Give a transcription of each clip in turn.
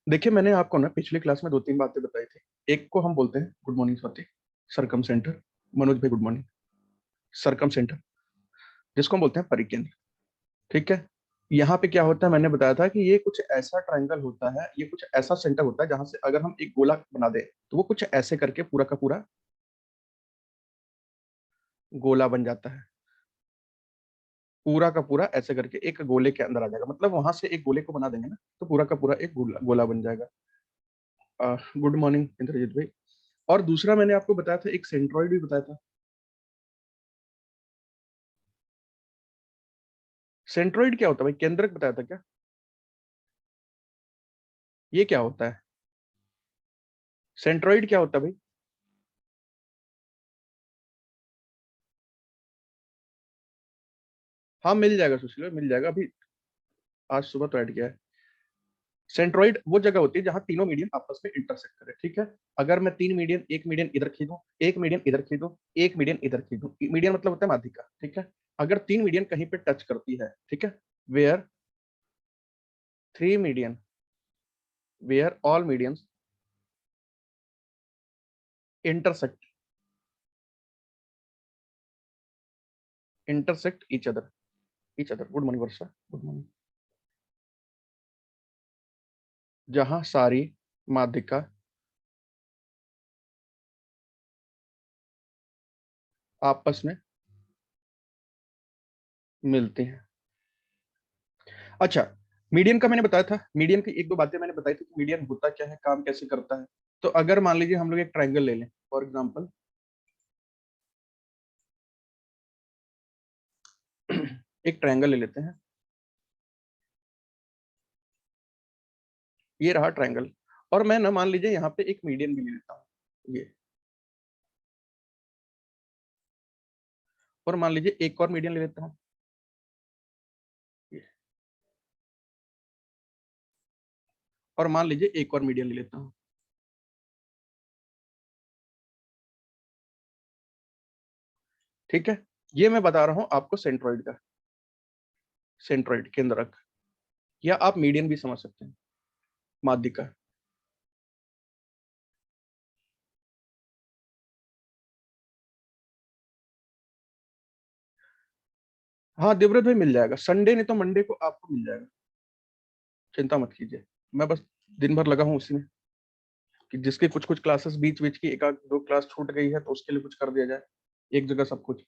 देखिए, मैंने आपको ना पिछली क्लास में 2-3 बातें बताई थी। एक को हम बोलते हैं, good morning Swati, circumcentre. Manoj भाई गुड मॉर्निंग। सरकम सेंटर, जिसको हम बोलते हैं परिकेंद्र। ठीक है। यहाँ पे क्या होता है, मैंने बताया था कि ये कुछ ऐसा ट्रायंगल होता है, ये कुछ ऐसा सेंटर होता है जहां से अगर हम एक गोला बना दें तो वो कुछ ऐसे करके पूरा का पूरा गोला बन जाता है। पूरा का पूरा ऐसे करके एक गोले के अंदर आ जाएगा, मतलब वहां से एक गोले को बना देंगे ना तो पूरा का पूरा एक गोला बन जाएगा। गुड मॉर्निंग इंद्रजीत भाई। और दूसरा मैंने आपको बताया था, एक सेंट्रॉइड भी बताया था। सेंट्रॉइड क्या होता है भाई? केंद्रक बताया था क्या? ये क्या होता है? सेंट्रॉइड क्या होता है भाई? हाँ मिल जाएगा सुशील, मिल जाएगा अभी। आज सुबह तो ऐड किया है। सेंट्रॉइड वो जगह होती है जहां तीनों मीडियम आपस में इंटरसेक्ट करे। ठीक है। अगर मैं तीन मीडियम, एक मीडियम इधर खींचूं, एक मीडियम इधर खींचूं, एक मीडियम इधर खींचूं, मीडियम मतलब होता है माध्यिका। ठीक है। अगर तीन मीडियम कहीं पे टच करती है, ठीक है, where three median, where all medians intersect, intersect each other, each other. Good morning Varsha, good morning. जहां सारी माध्यिका आपस में मिलती हैं। अच्छा, मीडियम का मैंने बताया था, मीडियम की एक दो बातें मैंने बताई थी कि मीडियम होता क्या है, काम कैसे करता है। तो अगर मान लीजिए हम लोग एक ट्रायंगल ले लें, फॉर एग्जांपल एक ट्रायंगल ले लेते हैं। ये रहा ट्रायंगल, और मैं ना मान लीजिए यहाँ पे एक मीडियन भी ले लेता हूँ, ये। और मान लीजिए एक और मीडियन ले लेता हूँ, ये। और मान लीजिए एक और मीडियन ले लेता हूँ। ठीक है। ये मैं बता रहा हूँ आपको सेंट्रॉइड का, सेंट्रॉइड केंद्रक, या आप मीडियन भी समझ सकते हैं, माध्यिका। हाँ देवव्रत भाई मिल जाएगा, संडे नहीं तो मंडे को आपको मिल जाएगा, चिंता मत कीजिए। मैं बस दिन भर लगा हूँ उसी में कि जिसके कुछ कुछ क्लासेस बीच बीच की एक आध दो क्लास छूट गई है तो उसके लिए कुछ कर दिया जाए, एक जगह सब कुछ।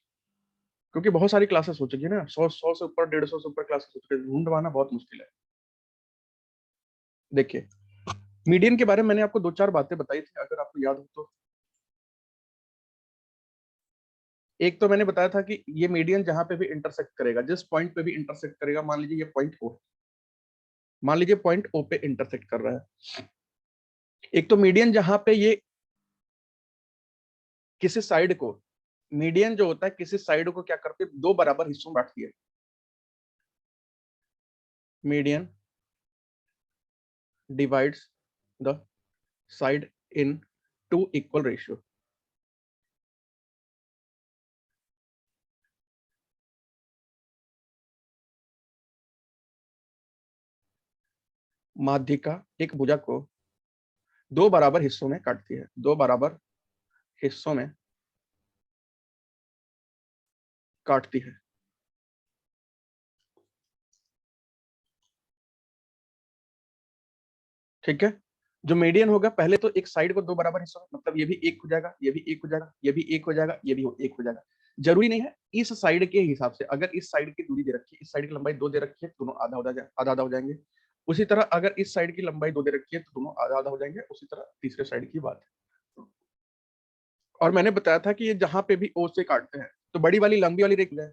क्योंकि बहुत सारी क्लासेस हो चुकी है ना, 100 से ऊपर, 150 से ऊपर क्लासेस हो चुके हैं, ढूंढवाना बहुत मुश्किल है। देखिए, मीडियन के बारे में मैंने आपको दो चार बातें बताई थी, अगर आपको याद हो तो। एक तो मैंने बताया था कि ये मीडियन जहां पे भी इंटरसेक्ट करेगा, जिस पॉइंट पे भी इंटरसेक्ट करेगा, मान लीजिए ये पॉइंट ओ, मान लीजिए पॉइंट ओ पे इंटरसेक्ट कर रहा है। एक तो मीडियन जहां पे ये किसी साइड को, मीडियन जो होता है किसी साइड को क्या करते हैं, दो बराबर हिस्सों में बांटती है। Median divides the side in two equal ratio. माध्यिका एक भुजा को दो बराबर हिस्सों में काटती है, दो बराबर हिस्सों में काटती है। ठीक है। जो मीडियन होगा, पहले तो एक साइड को दो बराबर हिस्सों में, मतलब ये भी एक हो जाएगा, ये भी एक हो जाएगा, ये भी एक हो जाएगा, ये भी एक हो जाएगा। जरूरी नहीं है, इस साइड के हिसाब से, अगर इस साइड की दूरी दे रखी है, इस साइड की लंबाई दो दे रखी है, दोनों आधा हो जाएगा, आधा आधा हो जाएंगे। उसी तरह अगर इस साइड की लंबाई दो दे रखी है तो दोनों आधा आधा हो जाएंगे। उसी तरह तीसरे साइड की बात है। और मैंने बताया था कि ये जहां पे भी ओ से काटते हैं तो बड़ी वाली लंबी वाली रेखा है।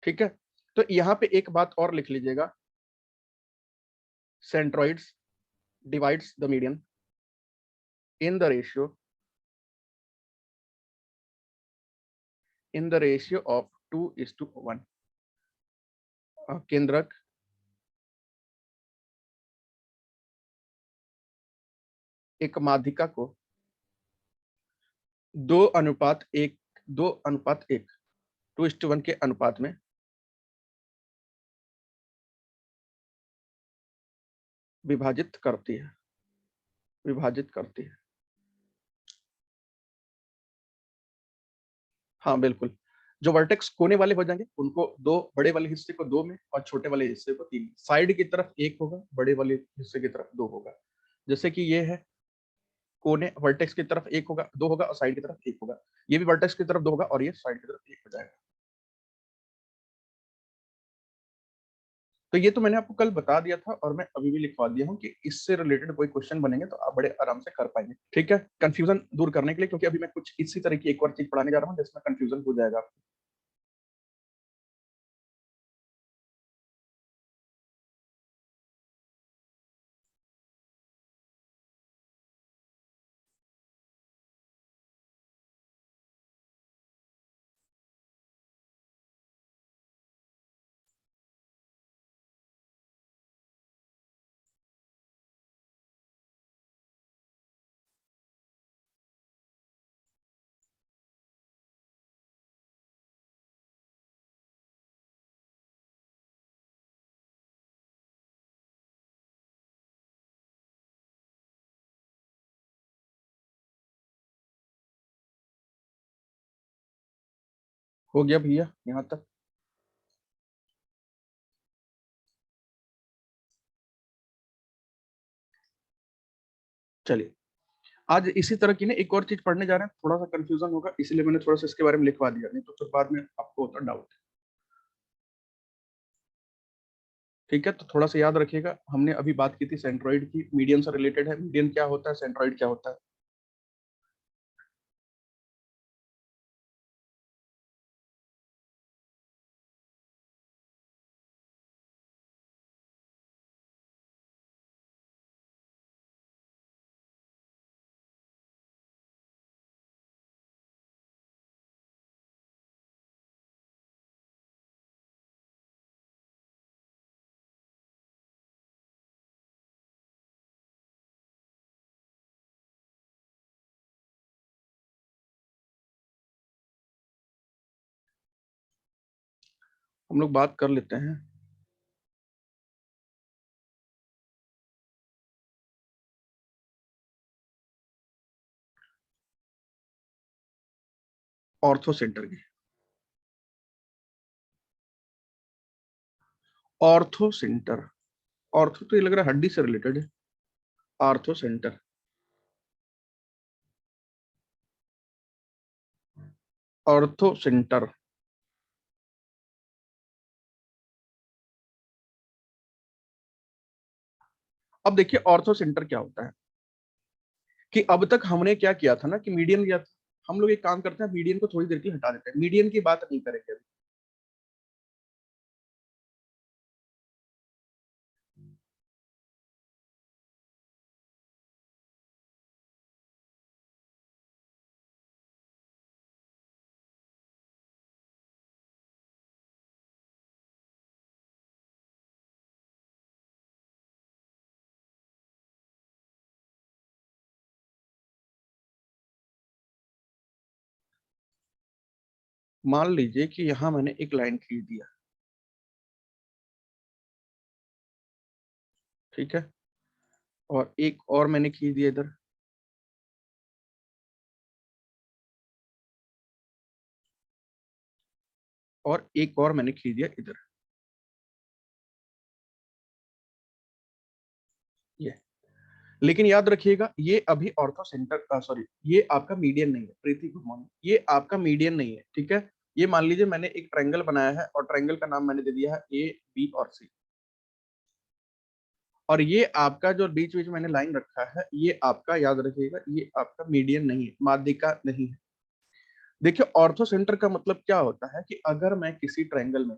ठीक है। तो यहाँ पे एक बात और लिख लीजिएगा, centroids divides the median in the ratio, in the ratio of 2:1। केंद्रक एक माध्यिका को 2:1, 2:1, 2:1 के अनुपात में विभाजित करती है, विभाजित करती है। हाँ बिल्कुल, जो वर्टेक्स कोने वाले हो जाएंगे उनको दो, बड़े वाले हिस्से को दो में और छोटे वाले हिस्से को तीन। साइड की तरफ एक होगा, बड़े वाले हिस्से की तरफ दो होगा। जैसे कि ये है, कोने वर्टेक्स की तरफ एक होगा, दो होगा और साइड की तरफ एक होगा। ये भी वर्टेक्स की तरफ दो होगा और ये साइड की तरफ एक हो जाएगा। तो ये तो मैंने आपको कल बता दिया था और मैं अभी भी लिखवा दिया हूँ कि इससे रिलेटेड कोई क्वेश्चन बनेंगे तो आप बड़े आराम से कर पाएंगे। ठीक है, कंफ्यूजन दूर करने के लिए, क्योंकि अभी मैं कुछ इसी तरह की एक और चीज पढ़ाने जा रहा हूँ जिसमें कंफ्यूजन हो जाएगा आपको। हो गया भैया यहाँ तक? चलिए, आज इसी तरह की ना एक और चीज पढ़ने जा रहे हैं, थोड़ा सा कंफ्यूजन होगा इसलिए मैंने थोड़ा सा इसके बारे में लिखवा दिया, नहीं तो फिर बाद में आपको होता डाउट। ठीक है, तो थोड़ा सा याद रखिएगा, हमने अभी बात की थी सेंट्रॉइड की, मीडियन से रिलेटेड है। मीडियन क्या होता है, सेंट्रॉइड क्या होता है? हम लोग बात कर लेते हैं ऑर्थो सेंटर की। ऑर्थो सेंटर, ऑर्थो तो ये लग रहा है हड्डी से रिलेटेड है। Ortho centre, ortho centre. अब देखिए ऑर्थो सेंटर क्या होता है, कि अब तक हमने क्या किया था ना कि मीडियन लिया था। हम लोग एक काम करते हैं, मीडियन को थोड़ी देर के लिए हटा देते हैं, मीडियन की बात नहीं करेंगे अभी। मान लीजिए कि यहां मैंने एक लाइन खींच दिया, ठीक है, और एक और मैंने खींच दिया इधर, और एक और मैंने खींच दिया इधर। ये, लेकिन याद रखिएगा ये अभी ऑर्थो सेंटर, सॉरी, ये आपका मीडियन नहीं है। प्रीति गुड मॉर्निंग, ये आपका मीडियन नहीं है, ठीक है। ये मान लीजिए मैंने एक ट्रायंगल बनाया है और ट्रायंगल का नाम मैंने दे दिया है ए बी और सी, और ये आपका जो बीच बीच मैंने लाइन रखा है ये आपका, याद रखिएगा, ये आपका मीडियन नहीं है, माध्यिका नहीं है। देखिए ऑर्थो सेंटर का मतलब क्या होता है कि अगर मैं किसी ट्रायंगल में,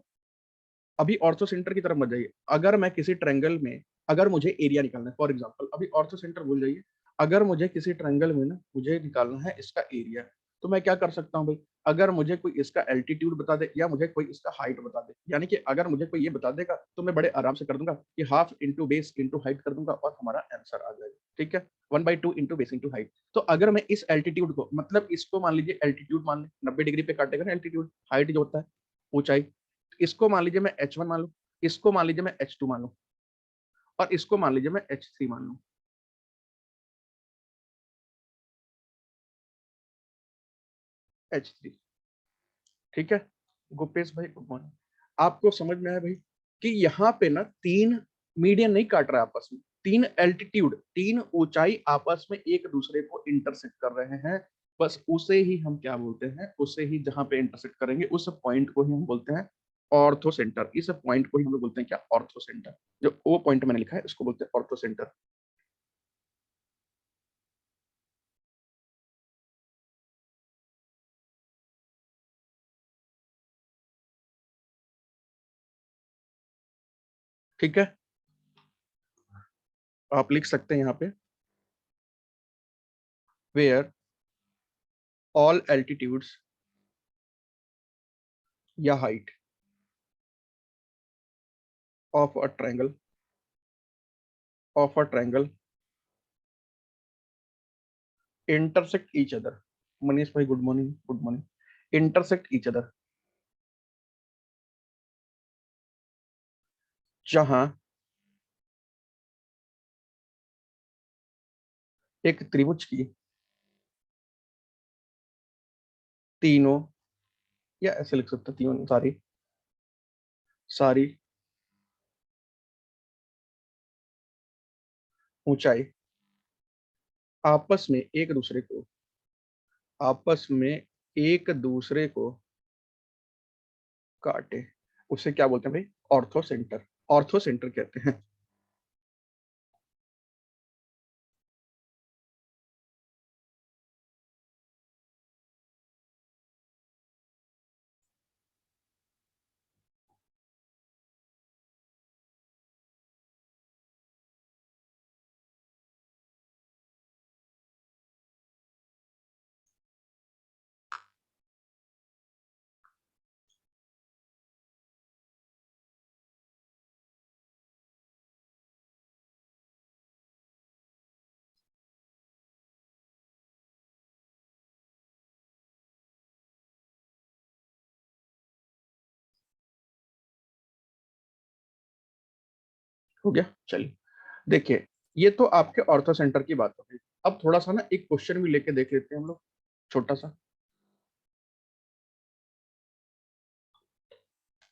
अभी ऑर्थो सेंटर की तरफ मत जाइए, अगर मैं किसी ट्रायंगल में, अगर मुझे एरिया निकालना है, फॉर एग्जांपल, अभी ऑर्थो सेंटर भूल जाइए, अगर मुझे किसी ट्रायंगल में ना मुझे निकालना है इसका एरिया, तो मैं क्या कर सकता हूँ भाई, अगर मुझे कोई इसका एल्टीट्यूड बता दे या मुझे कोई इसका हाइट बता दे, यानी कि अगर मुझे कोई ये बता देगा तो मैं बड़े आराम से कर दूंगा कि half into base into height कर दूंगा और हमारा आंसर आ जाएगा। ठीक है, 1/2 इंटू बेस इंटू हाइट। तो अगर मैं इस एल्टीट्यूड को, मतलब इसको मान लीजिए एल्टीट्यूड मान लें, 90 डिग्री पे काटेगा ना एल्टीट्यूड, हाइट जो होता है ऊंचाई, इसको मान लीजिए मैं H1 मान लूं, इसको मान लीजिए मैं H2 मान लूं, और इसको मान लीजिए मैं H3 मान लूं। H3, ठीक है। गोपेश भाई गुड मॉर्निंग। आपको समझ में आया भाई कि यहाँ पे ना तीन मीडियन नहीं काट रहा आपस में, तीन एल्टीट्यूड, तीन ऊंचाई आपस में एक दूसरे को इंटरसेक्ट कर रहे हैं। बस उसे ही हम क्या बोलते हैं, उसे ही जहां पे इंटरसेक्ट करेंगे उस पॉइंट को ही हम बोलते हैं ऑर्थो सेंटर। इस पॉइंट को ही हम लोग बोलते हैं क्या, ऑर्थो सेंटर। जो वो पॉइंट मैंने लिखा है उसको बोलते हैं ऑर्थो सेंटर। ठीक है, आप लिख सकते हैं यहाँ पे वेयर ऑल एल्टीट्यूड्स या height of a triangle, of a triangle intersect each other। Manish भाई good morning, good morning. intersect each other, जहां एक त्रिभुज की तीनों, या ऐसे लिख सकते हैं तीनों, सारी सारी ऊंचाई आपस में एक दूसरे को, आपस में एक दूसरे को काटे, उसे क्या बोलते हैं भाई, ऑर्थो सेंटर। ऑर्थो सेंटर कहते हैं। हो गया, चलिए देखिए, ये तो आपके ऑर्थो सेंटर की बात हो गई। अब थोड़ा सा ना एक क्वेश्चन भी लेके देख लेते हैं हम लोग, छोटा सा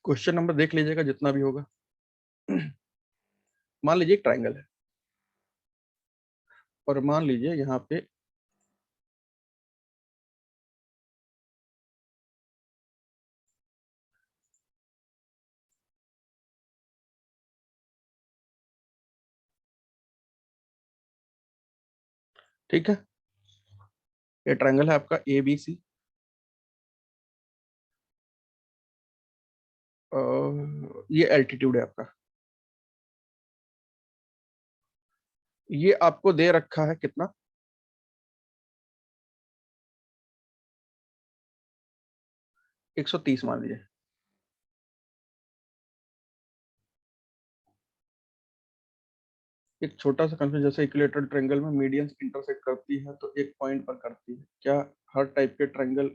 क्वेश्चन नंबर देख लीजिएगा जितना भी होगा। मान लीजिए एक ट्राइंगल है, और मान लीजिए यहाँ पे ठीक है, ये ट्राइंगल है आपका ABC, ये एल्टीट्यूड है आपका। ये आपको दे रखा है कितना, 130 मान लीजिए। एक छोटा सा कंफ्यूजन, जैसे इक्विलेटरल ट्रायंगल में मीडियंस इंटरसेक्ट करती है तो एक पॉइंट पर करती है, क्या हर टाइप के ट्रायंगल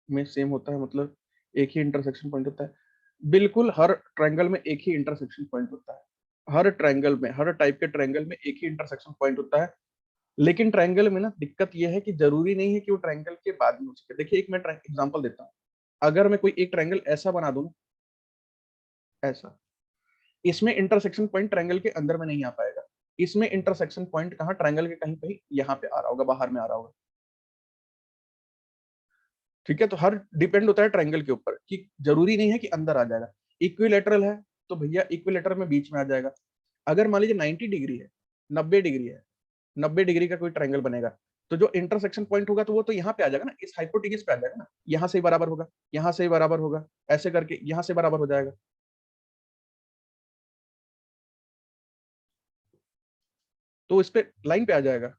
में सेम होता है, मतलब एक ही इंटरसेक्शन पॉइंट होता है? बिल्कुल, हर ट्रायंगल में एक ही इंटरसेक्शन पॉइंट होता है। हर ट्रायंगल में, हर टाइप के ट्रायंगल में एक ही इंटरसेक्शन पॉइंट होता है। लेकिन ट्रायंगल में ना दिक्कत यह है कि जरूरी नहीं है कि वो ट्रायंगल के बाद में हो सके। देखिए एक मैं एग्जांपल देता हूँ। अगर मैं कोई एक ट्रायंगल ऐसा बना दूं, ऐसा, इसमें इंटरसेक्शन पॉइंट ट्रायंगल के अंदर में नहीं आ पाएगा। इसमें इंटरसेक्शन पॉइंट कहाँ, ट्रायंगल के कहीं पे यहाँ पे आ रहा होगा, बाहर में आ रहा होगा। ठीक है, तो हर डिपेंड होता है ट्रायंगल के ऊपर कि जरूरी नहीं है कि अंदर आ जाएगा। इक्विलेटरल है तो भैया इक्विलेटरल में बीच में आ जाएगा। अगर मान लीजिए 90 डिग्री है, 90 डिग्री है, 90 डिग्री का कोई ट्रायंगल बनेगा, तो जो इंटरसेक्शन पॉइंट होगा तो वो तो यहाँ पे आ जाएगा ना, इस हाइपोटेन्यूज पे आ जाएगा ना, यहाँ से ही बराबर होगा, यहाँ से ही बराबर होगा, ऐसे करके यहाँ से बराबर हो जाएगा। तो इस पे लाइन पे आ जाएगा।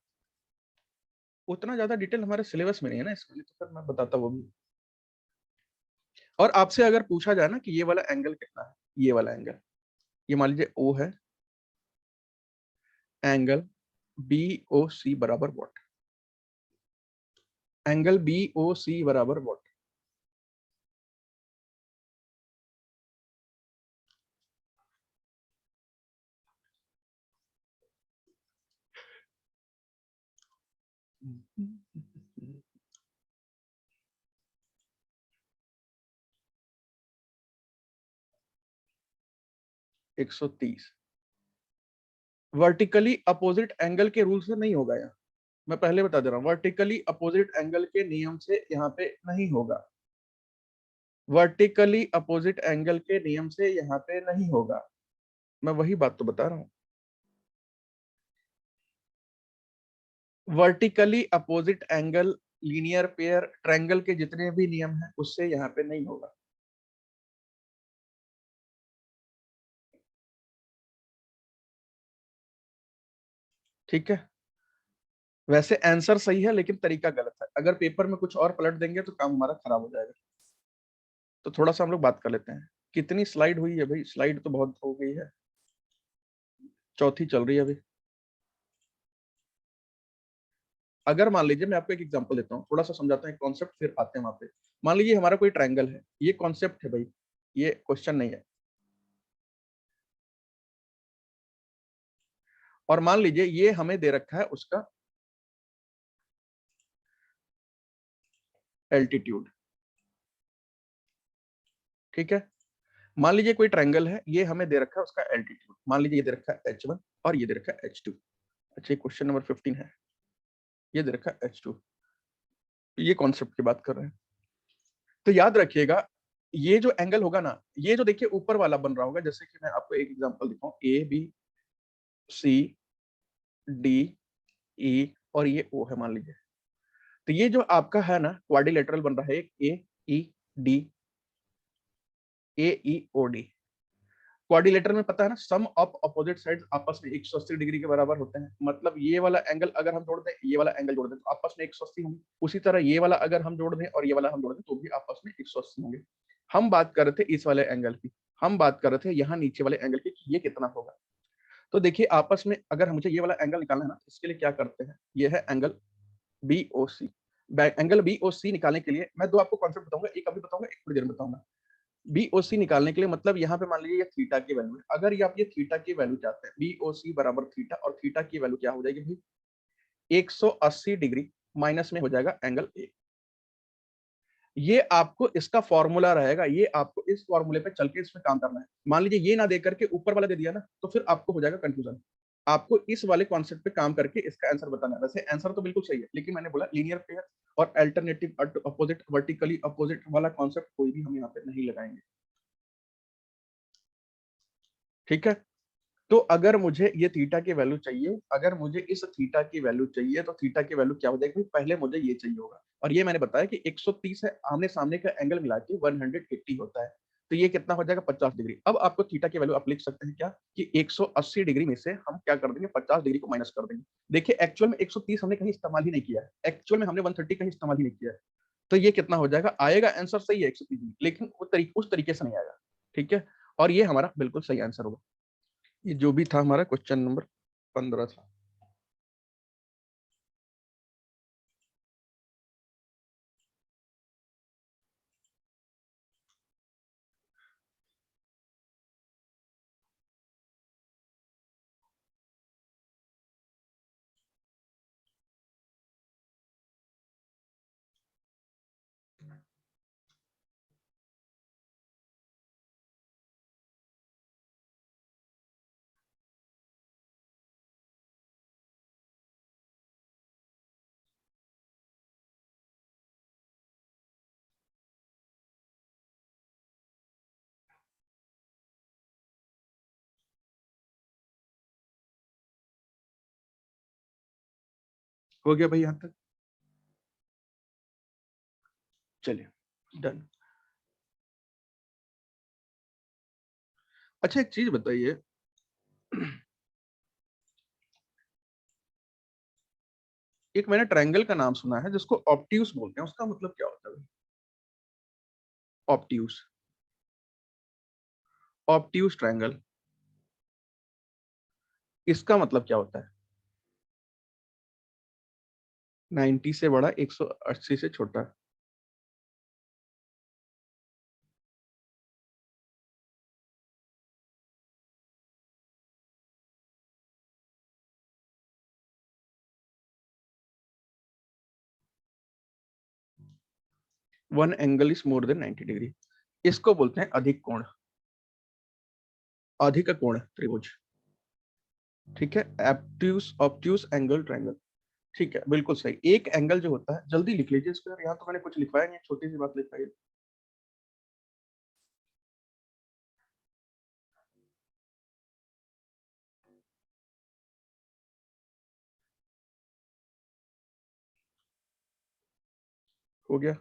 उतना ज्यादा डिटेल हमारे सिलेबस में नहीं है ना, इसके लिए तो फिर मैं बताता वो भी। और आपसे अगर पूछा जाए ना कि ये वाला एंगल कितना है, ये वाला एंगल, ये मान लीजिए O है, एंगल BOC बराबर व्हाट, एंगल BOC बराबर व्हाट। 130 वर्टिकली अपोजिट एंगल के रूल से नहीं होगा यार, मैं पहले बता दे रहा हूं, वर्टिकली अपोजिट एंगल के नियम से यहाँ पे नहीं होगा, वर्टिकली अपोजिट एंगल के नियम से यहाँ पे नहीं होगा, मैं वही बात तो बता रहा हूं। Vertically opposite angle linear pair triangle के जितने भी नियम हैं उससे यहाँ पे नहीं होगा। ठीक है, वैसे आंसर सही है लेकिन तरीका गलत है, अगर पेपर में कुछ और पलट देंगे तो काम हमारा खराब हो जाएगा। तो थोड़ा सा हम लोग बात कर लेते हैं। कितनी स्लाइड हुई है भाई? स्लाइड तो बहुत हो गई है, चौथी चल रही है अभी। अगर मान लीजिए, मैं आपको एक एग्जांपल देता हूँ, थोड़ा सा समझाता हूँ कॉन्सेप्ट, फिर आते हैं वहां पे। मान लीजिए हमारा कोई ट्रायंगल है, ये कॉन्सेप्ट है भाई, ये क्वेश्चन नहीं है। और मान लीजिए ये हमें दे रखा है उसका एल्टीट्यूड। ठीक है, मान लीजिए कोई ट्रायंगल है, ये हमें दे रखा है उसका एल्टीट्यूड, मान लीजिए ये दे रखा है h1 और ये दे रखा है h2। अच्छा, ये क्वेश्चन नंबर 15 है, ये दे रखा है h2, ये कॉन्सेप्ट की बात कर रहे हैं। तो याद रखिएगा, ये जो एंगल होगा ना, ये जो देखिए ऊपर वाला बन रहा होगा, जैसे कि मैं आपको एक एग्जांपल देता हूँ, ए बी सी डी ई और ये ओ है मान लीजिए। तो ये जो आपका है ना क्वाड्रिलेटरल बन रहा है, एक ए ई डी, ए ई ओ डी। क्वाड्रिलेटरल में पता है ना, सम ऑफ अपोजिट साइड्स आपस में 180 डिग्री के बराबर होते हैं। मतलब ये वाला एंगल अगर हम जोड़ दें, ये वाला एंगल जोड़ दें, तो आपस में 180 होंगे। उसी तरह ये वाला अगर हम जोड़ दें और ये वाला हम जोड़ दें, तो भी आपस में 180 होंगे। हम बात कर रहे थे इस वाले एंगल की, हम बात कर रहे थे यहाँ नीचे वाले एंगल की कि ये कितना होगा। तो देखिए आपस में अगर मुझे ये वाला एंगल निकालना है ना, इसके लिए क्या करते हैं, ये है एंगल बी ओ सी। एंगल बी ओ सी निकालने के लिए मैं दो आपको कॉन्सेप्ट बताऊंगा, एक अभी बताऊंगा, एक थोड़ी देर में बताऊंगा। बी ओ सी निकालने के लिए मतलब यहाँ पे मान लीजिए ये थीटा की वैल्यू है, अगर ये आप ये थीटा की वैल्यू चाहते हैं, बी ओ सी बराबर थीटा, और थीटा की वैल्यू क्या हो जाएगी भाई, 180 डिग्री माइनस में हो जाएगा एंगल ए। ये आपको इसका फॉर्मूला रहेगा, ये आपको इस फॉर्मूले पे चल के इसमें काम करना है। मान लीजिए ये ना दे करके ऊपर वाला दे दिया ना, तो फिर आपको हो जाएगा कंफ्यूजन। आपको इस वाले कॉन्सेप्ट पे काम करके इसका आंसर बताना है। वैसे आंसर तो बिल्कुल सही है, लेकिन मैंने बोला लीनियर पेयर और अल्टरनेटिव अपोजिट, वर्टिकली अपोजिट वाला कॉन्सेप्ट कोई भी हम यहाँ पे नहीं लगाएंगे। ठीक है, तो अगर मुझे ये थीटा की वैल्यू चाहिए, अगर मुझे इस थीटा की वैल्यू चाहिए, तो थीटा की वैल्यू क्या हो जाएगी, पहले मुझे ये चाहिए होगा। और ये मैंने बताया कि 130 है, आमने सामने का एंगल मिला के 180 होता है, तो ये कितना हो जाएगा, 50 डिग्री। अब आपको थीटा की वैल्यू आप लिख सकते हैं क्या, कि 180 डिग्री में से हम क्या कर देंगे, 50 डिग्री को माइनस कर देंगे। देखिए एक्चुअल में 130 हमने कहीं इस्तेमाल ही नहीं किया है, एक्चुअल में हमने 130 कहीं इस्तेमाल ही नहीं किया है। तो ये कितना हो जाएगा, आएगा आंसर सही है 130 डिग्री, लेकिन उस तरीके से नहीं आएगा। ठीक है, और ये हमारा बिल्कुल सही आंसर होगा। ये जो भी था हमारा क्वेश्चन नंबर 15 था। हो गया भाई यहाँ तक? चलिए, डन। अच्छा एक चीज बताइए, एक मैंने ट्रायंगल का नाम सुना है जिसको ऑप्टियूस बोलते हैं, उसका मतलब क्या होता है? ऑप्टियूस, ऑप्टियूस ट्रायंगल, इसका मतलब क्या होता है? 90 से बड़ा, 180 से छोटा। One angle is more than 90 degree, इसको बोलते हैं अधिक कोण, अधिक कोण त्रिभुज। ठीक है, एब्ट्यूस ऑब्ट्यूस एंगल ट्रायंगल। ठीक है, बिल्कुल सही। एक एंगल जो होता है, जल्दी लिख लीजिए इसको यार, यहाँ तो मैंने कुछ लिखवाया नहीं, छोटी सी बात लिखवाई। हो गया।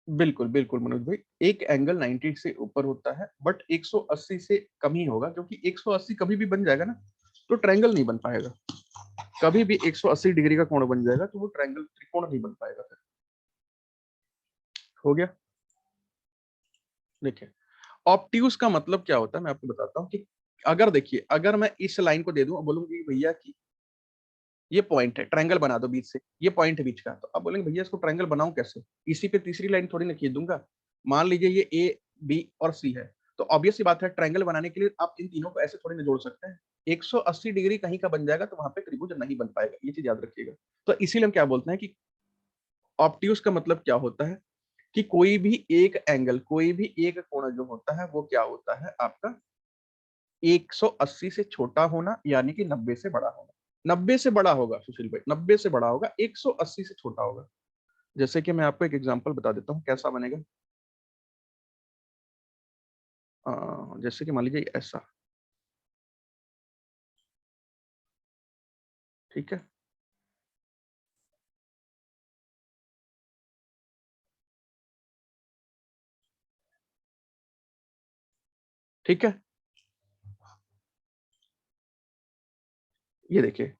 बिल्कुल बिल्कुल मनोज भाई, एक एंगल 90 से ऊपर होता है बट 180 से कम ही होगा, क्योंकि 180 कभी भी बन जाएगा ना तो ट्रायंगल नहीं बन पाएगा। कभी भी 180 डिग्री का कोण बन जाएगा तो वो ट्रायंगल त्रिकोण नहीं बन पाएगा फिर। हो गया। देखिए, ऑब्ट्यूस का मतलब क्या होता है मैं आपको बताता हूँ कि अगर देखिए, अगर मैं इस लाइन को दे दूं और बोलूंगी भैया कि ये पॉइंट है, ट्रायंगल बना दो बीच से, ये पॉइंट है बीच का, तो आप बोलेंगे भैया इसको ट्रायंगल बनाऊं कैसे, इसी पे तीसरी लाइन थोड़ी ना खींच दूंगा। मान लीजिए ये ए बी और सी है, तो ऑब्वियस सी बात है ट्रायंगल बनाने के लिए आप इन तीनों को ऐसे थोड़ी ना जोड़ सकते हैं। 180 डिग्री कहीं का बन जाएगा तो वहां पे त्रिभुज नहीं बन पाएगा, ये चीज याद रखिएगा। तो इसीलिए हम क्या बोलते हैं कि ऑब्ट्यूस का मतलब क्या होता है कि कोई भी एक एंगल, कोई भी एक कोण जो होता है वो क्या होता है आपका 180 से छोटा होना, यानी कि 90 से बड़ा होना। 90 से बड़ा होगा सुशील भाई, 90 से बड़ा होगा, 180 से छोटा होगा। जैसे कि मैं आपको एक एग्जांपल बता देता हूँ कैसा बनेगा। जैसे कि मान लीजिए ऐसा। ठीक है। ठीक है, ये देखिए।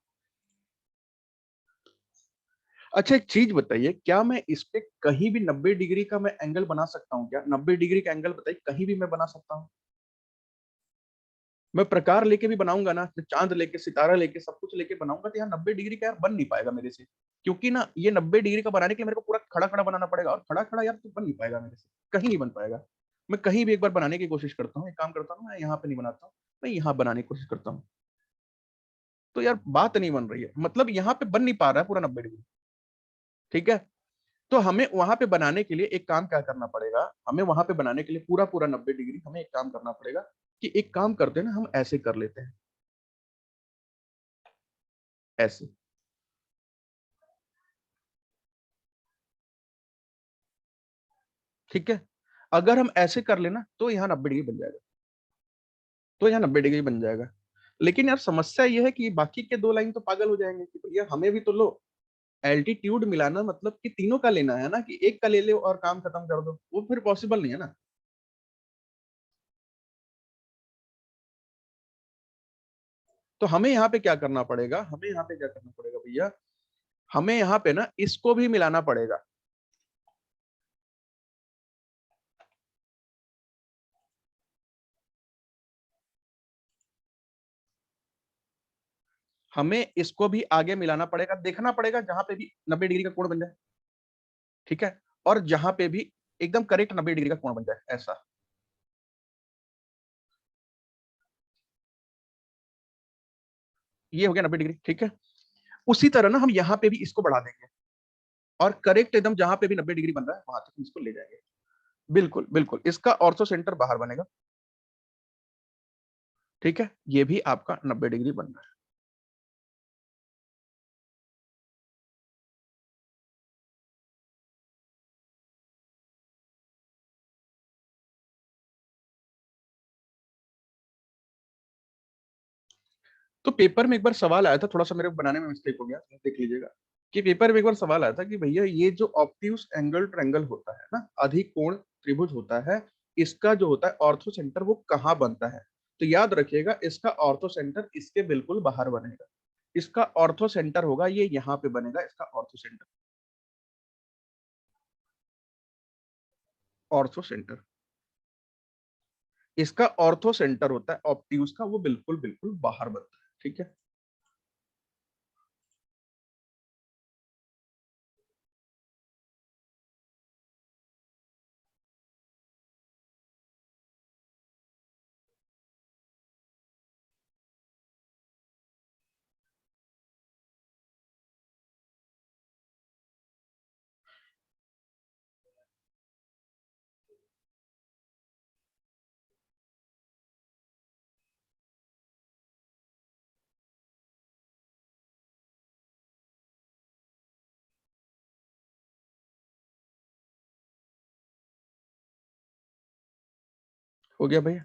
अच्छा एक चीज बताइए, क्या मैं इस पे कहीं भी 90 डिग्री का मैं एंगल बना सकता हूँ क्या? 90 डिग्री का एंगल बताइए, कहीं भी मैं बना सकता हूँ? मैं प्रकार लेके भी बनाऊंगा ना, चांद लेके सितारा लेके सब कुछ लेके बनाऊंगा, तो यहाँ 90 डिग्री का यार बन नहीं पाएगा मेरे से। क्योंकि ना ये 90 डिग्री का बनाने के लिए मेरे को पूरा खड़ा खड़ा बनाना पड़ेगा, और खड़ा खड़ा यार तो बन नहीं पाएगा मेरे से, कहीं नहीं बन पाएगा। मैं कहीं भी एक बार बनाने की कोशिश करता हूँ, एक काम करता हूँ, मैं यहाँ पे नहीं बनाता हूँ, मैं यहाँ बनाने की कोशिश करता हूँ, तो यार बात नहीं बन रही है, मतलब यहाँ पे बन नहीं पा रहा है पूरा 90 डिग्री। ठीक है, तो हमें वहां पे बनाने के लिए एक काम क्या करना पड़ेगा, हमें वहां पे बनाने के लिए पूरा पूरा 90 डिग्री हमें एक काम करना पड़ेगा, कि एक काम करते हैं ना, हम ऐसे कर लेते हैं, ऐसे। ठीक है, अगर हम ऐसे कर लेना तो यहाँ 90 डिग्री बन जाएगा, तो यहाँ 90 डिग्री बन जाएगा। लेकिन यार समस्या ये है कि बाकी के दो लाइन तो पागल हो जाएंगे कि भैया हमें भी तो लो, एल्टीट्यूड मिलाना मतलब कि तीनों का लेना है ना, कि एक का ले लो और काम खत्म कर दो, वो फिर पॉसिबल नहीं है ना। तो हमें यहाँ पे क्या करना पड़ेगा, हमें यहाँ पे क्या करना पड़ेगा भैया, हमें यहाँ पे ना इसको भी मिलाना पड़ेगा। हमें इसको भी आगे मिलाना पड़ेगा, देखना पड़ेगा जहां पे भी 90 डिग्री का कोण बन जाए। ठीक है, और जहां पे भी एकदम करेक्ट 90 डिग्री का कोण बन जाए, ऐसा। ये हो गया 90 डिग्री। ठीक है, उसी तरह ना हम यहाँ पे भी इसको बढ़ा देंगे, और करेक्ट एकदम जहां पे भी 90 डिग्री बन रहा है वहां तक हम इसको ले जाएंगे। बिल्कुल बिल्कुल, इसका ऑर्थो सेंटर बाहर बनेगा। ठीक है, ये भी आपका 90 डिग्री बन रहा है। तो पेपर में एक बार सवाल आया था, थोड़ा सा मेरे बनाने में मिस्टेक हो गया, देख लीजिएगा। कि पेपर में एक बार सवाल आया था कि भैया ये जो ऑब्ट्यूस एंगल ट्रायंगल होता है ना, अधिक कोण त्रिभुज होता है, इसका जो होता है ऑर्थो सेंटर वो कहाँ बनता है? तो याद रखिएगा, इसका ऑर्थो सेंटर इसके बिल्कुल बाहर बनेगा। इसका ऑर्थो सेंटर होगा ये यहाँ पे बनेगा, इसका ऑर्थो सेंटर। ऑर्थो सेंटर, इसका ऑर्थो सेंटर होता है ऑब्ट्यूस का, वो बिल्कुल बिल्कुल बाहर बनता है। ठीक है। हो गया भैया?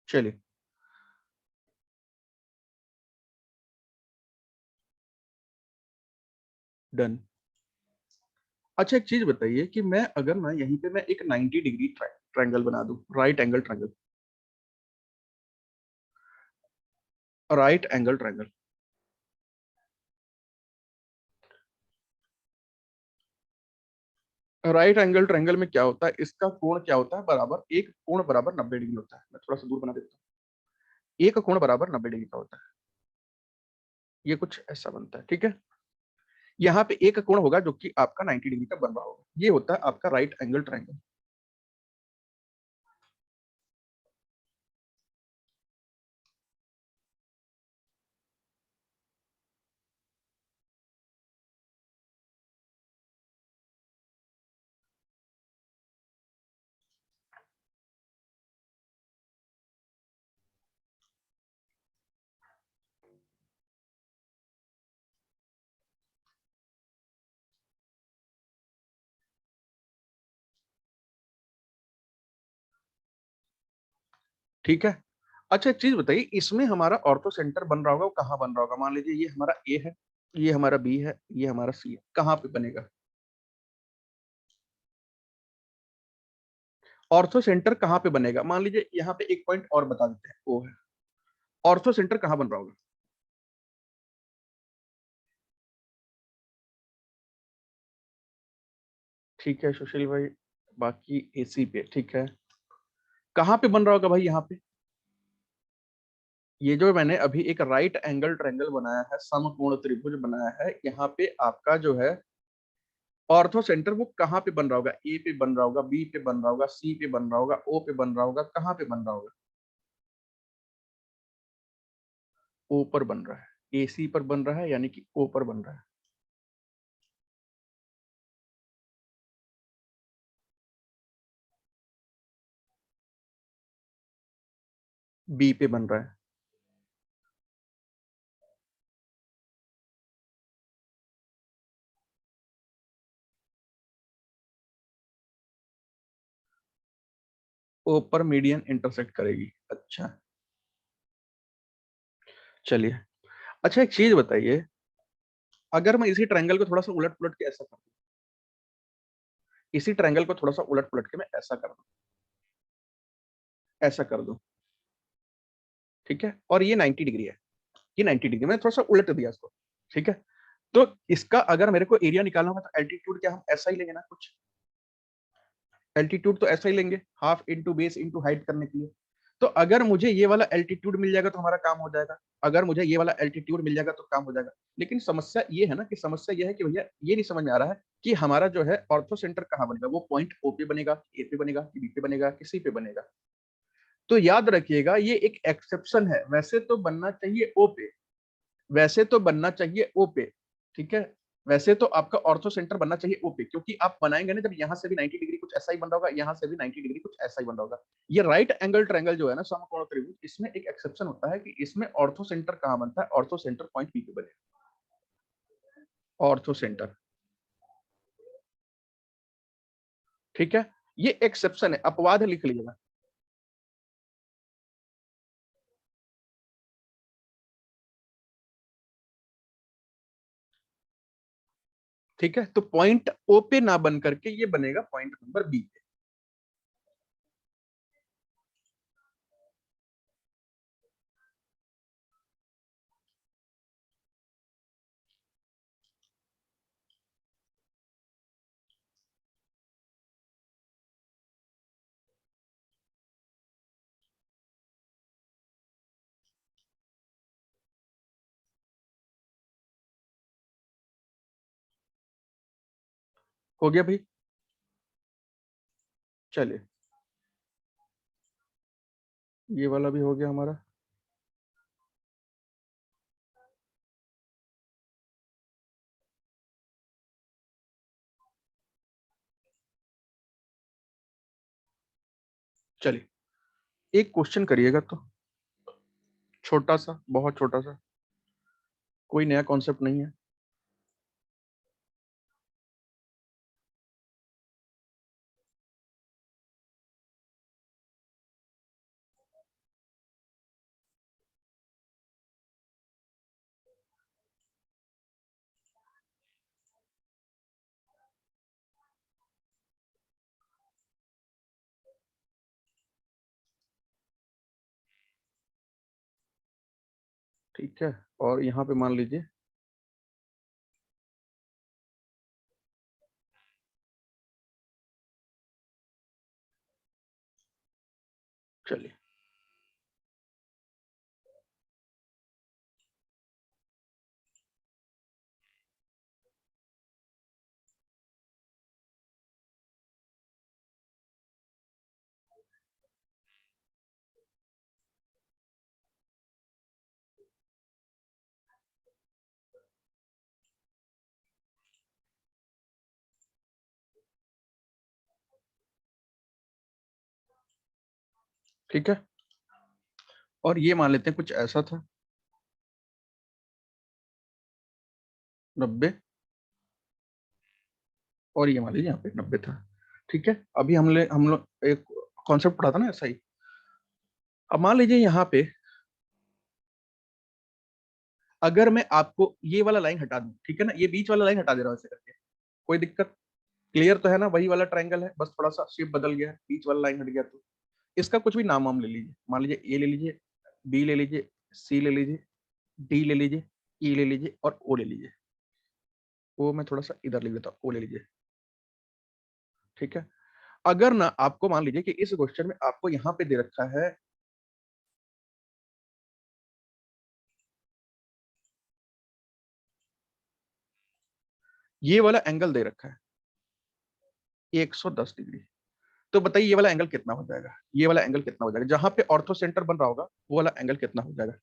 चलिए डन। अच्छा एक चीज बताइए कि मैं अगर ना यहीं पे मैं एक 90 डिग्री ट्रायंगल बना दूं, right angle triangle, right angle triangle, right angle triangle में क्या होता है, इसका कोण क्या होता है, बराबर एक कोण बराबर 90 डिग्री होता है। मैं थोड़ा सा दूर बना देता हूँ। एक कोण बराबर 90 डिग्री का होता है। ये कुछ ऐसा बनता है, ठीक है। यहाँ पे एक कोण होगा जो कि आपका 90 डिग्री का बन रहा होगा। ये होता है आपका राइट एंगल ट्रायंगल। ठीक है। अच्छा एक चीज बताइए, इसमें हमारा ऑर्थो सेंटर बन रहा होगा, वो कहाँ बन रहा होगा? मान लीजिए ये हमारा ए है, ये हमारा बी है, ये हमारा सी है, कहाँ पे बनेगा ऑर्थो सेंटर? कहाँ पे बनेगा? मान लीजिए यहाँ पे एक पॉइंट और बता देते हैं, ओ है। ऑर्थो सेंटर कहाँ बन रहा होगा? ठीक है सुशील भाई, बाकी एसी पे ठीक है। कहाँ पे बन रहा होगा भाई? यहाँ पे ये जो मैंने अभी एक राइट एंगल ट्रायंगल बनाया है, समकोण त्रिभुज बनाया है, यहाँ पे आपका जो है ऑर्थो सेंटर वो कहाँ पे बन रहा होगा? ए पे बन रहा होगा, बी पे बन रहा होगा, सी पे बन रहा होगा, ओ पे बन रहा होगा, कहाँ पे बन रहा होगा? ओ पर बन रहा है, ए सी पर बन रहा है, यानी कि ओ पर बन रहा है। बी पे बन रहा है। ओ पर मीडियन इंटरसेक्ट करेगी, अच्छा। चलिए, अच्छा एक चीज बताइए, अगर मैं इसी ट्रायंगल को थोड़ा सा उलट पुलट के ऐसा कर दूं, इसी ट्रायंगल को थोड़ा सा उलट पुलट के मैं ऐसा कर दूं, ऐसा कर दूं, ठीक है, और ये 90 डिग्री है, ये 90 डिग्री, मैंने थोड़ा सा उलट दिया इसको, ठीक है। तो इसका अगर मेरे को एरिया निकालना होगा तो एल्टीट्यूड क्या हम ऐसा ही लेंगे ना कुछ? एल्टीट्यूड तो ऐसा ही लेंगे, half into base into height करने के लिए। तो अगर मुझे ये वाला एल्टीट्यूड मिल जाएगा तो हमारा काम हो जाएगा, अगर मुझे ये वाला एल्टीट्यूड मिल जाएगा तो काम हो जाएगा। लेकिन समस्या ये है ना, कि समस्या ये है कि भैया ये नहीं समझ में आ रहा है कि हमारा जो है ऑर्थो सेंटर कहाँ बनेगा, वो पॉइंट ओ पे बनेगा, ए पे बनेगा, कि बी पे बनेगा, कि सी पे बनेगा। तो याद रखिएगा ये एक एक्सेप्शन है, वैसे तो बनना चाहिए ओ पे, वैसे तो बनना चाहिए ओ पे, ठीक है। वैसे तो आपका ऑर्थो सेंटर बनना चाहिए ओ पे, क्योंकि आप बनाएंगे ना, जब यहाँ से भी 90 डिग्री कुछ ऐसा ही बन रहा होगा, यहाँ से भी 90 डिग्री कुछ ऐसा ही बन रहा होगा। ये राइट एंगल ट्रायंगल जो है ना, समकोण त्रिभुज, इसमें एक एक्सेप्शन होता है कि इसमें ऑर्थो सेंटर कहाँ बनता है? ऑर्थो सेंटर पॉइंट बी पे बनेगा, ऑर्थो सेंटर, ठीक है। ये एक्सेप्शन है, अपवाद है, लिख लीजिएगा। ठीक है, तो पॉइंट ओ पे ना बन करके ये बनेगा पॉइंट नंबर बी पे। हो गया भाई? चलिए, ये वाला भी हो गया हमारा। चलिए एक क्वेश्चन करिएगा तो, छोटा सा, बहुत छोटा सा, कोई नया कॉन्सेप्ट नहीं है। ठीक है, और यहाँ पे मान लीजिए चलिए ठीक है, और ये मान लेते हैं कुछ ऐसा था 90, और ये मान लीजिए यहाँ पे 90 था। ठीक है, अभी हम लोग एक कॉन्सेप्ट पढ़ा था ना ऐसा ही। अब मान लीजिए यहाँ पे अगर मैं आपको ये वाला लाइन हटा दूं, ठीक है ना, ये बीच वाला लाइन हटा दे रहा हूँ ऐसे करके, कोई दिक्कत? क्लियर तो है ना, वही वाला ट्रायंगल है, बस थोड़ा सा शेप बदल गया है, बीच वाला लाइन हट गया। तो इसका कुछ भी नाम वाम ले लीजिए, मान लीजिए ए ले लीजिए, बी ले लीजिए, सी ले लीजिए, डी ले लीजिए, ई ले लीजिए और ओ ले लीजिए। वो मैं थोड़ा सा इधर लिख देता हूँ, ओ ले लीजिए। ठीक है, अगर ना आपको मान लीजिए कि इस क्वेश्चन में आपको यहाँ पे दे रखा है ये वाला एंगल दे रखा है 110 डिग्री, तो बताइए ये वाला एंगल कितना हो जाएगा, ये वाला एंगल कितना हो जाएगा जहां पे ऑर्थो सेंटर बन रहा होगा, वो वाला एंगल कितना हो जाएगा?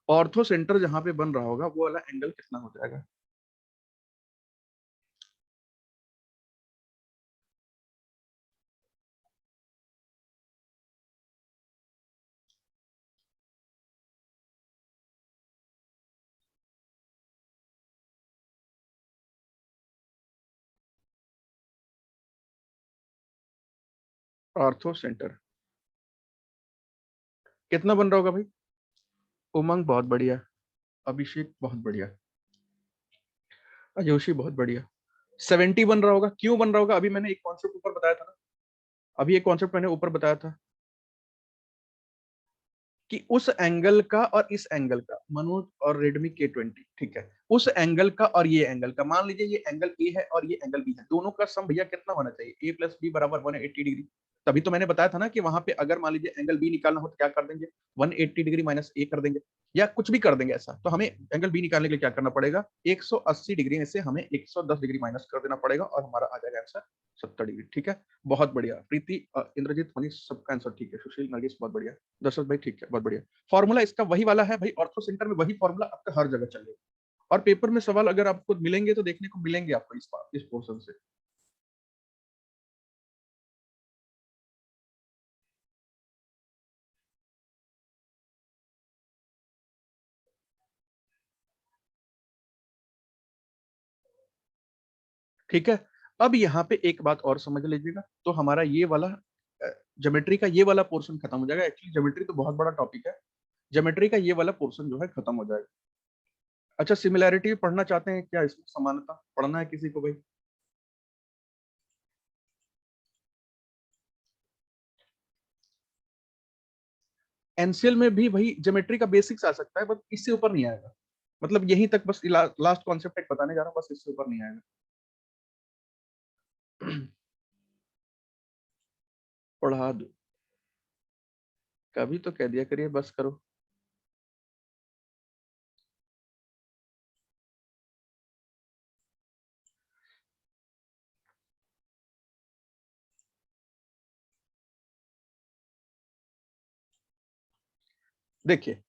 ऑर्थो सेंटर जहां पे बन रहा होगा वो वाला एंगल कितना हो जाएगा? ऑर्थो सेंटर कितना बन रहा होगा भाई? उमंग बहुत बढ़िया, अभिषेक बहुत बढ़िया, अजोशी बहुत बढ़िया। 70 बन रहा होगा, क्यों बन रहा होगा? अभी मैंने एक कॉन्सेप्ट ऊपर बताया था ना, अभी एक कॉन्सेप्ट मैंने ऊपर बताया था कि उस एंगल का और इस एंगल का, मनोज और रेडमी K20, ठीक है, उस एंगल का और ये एंगल का, मान लीजिए ये एंगल ए है और ये एंगल बी है, दोनों का सम भैया कितना होना चाहिए? ए प्लस बी बराबर 180 डिग्री। तभी तो मैंने बताया था ना कि वहां पे अगर मान लीजिए एंगल बी निकालना हो तो क्या कर देंगे, 180 डिग्री माइनस ए कर देंगे, या कुछ भी कर देंगे ऐसा। तो हमें एंगल बी निकालने के लिए क्या करना पड़ेगा, 180 डिग्री में से हमें 110 डिग्री माइनस कर देना पड़ेगा और हमारा आ जाएगा आंसर 70 डिग्री। ठीक है, बहुत बढ़िया प्रीति, इंद्रजीत, मनीष, सबका आंसर ठीक है, सुशील, नरगिस बहुत बढ़िया, दशरथ भाई ठीक है, बहुत बढ़िया। फॉर्मूला इसका वही वाला है भाई, ऑर्थो सेंटर में वही फॉर्मूला आपका हर जगह चलेगा, और पेपर में सवाल अगर आपको मिलेंगे तो देखने को मिलेंगे आपको इस पोर्शन से। ठीक है, अब यहाँ पे एक बात और समझ लीजिएगा, तो हमारा ये वाला ज्योमेट्री का ये वाला पोर्शन खत्म हो जाएगा। एक्चुअली ज्योमेट्री तो बहुत बड़ा टॉपिक है, ज्योमेट्री का ये वाला पोर्शन जो है खत्म हो जाएगा। अच्छा, सिमिलैरिटी पढ़ना चाहते हैं क्या, इसमें समानता पढ़ना है किसी को भाई? एनसीएल में भी भाई ज्योमेट्री का बेसिक्स आ सकता है, बस इससे ऊपर नहीं आएगा। मतलब यहीं तक बस, लास्ट कॉन्सेप्ट एक बताने जा रहा हूँ, बस इससे ऊपर नहीं आएगा। पढ़ा दो, कभी तो कह दिया करिए बस करो। देखिए,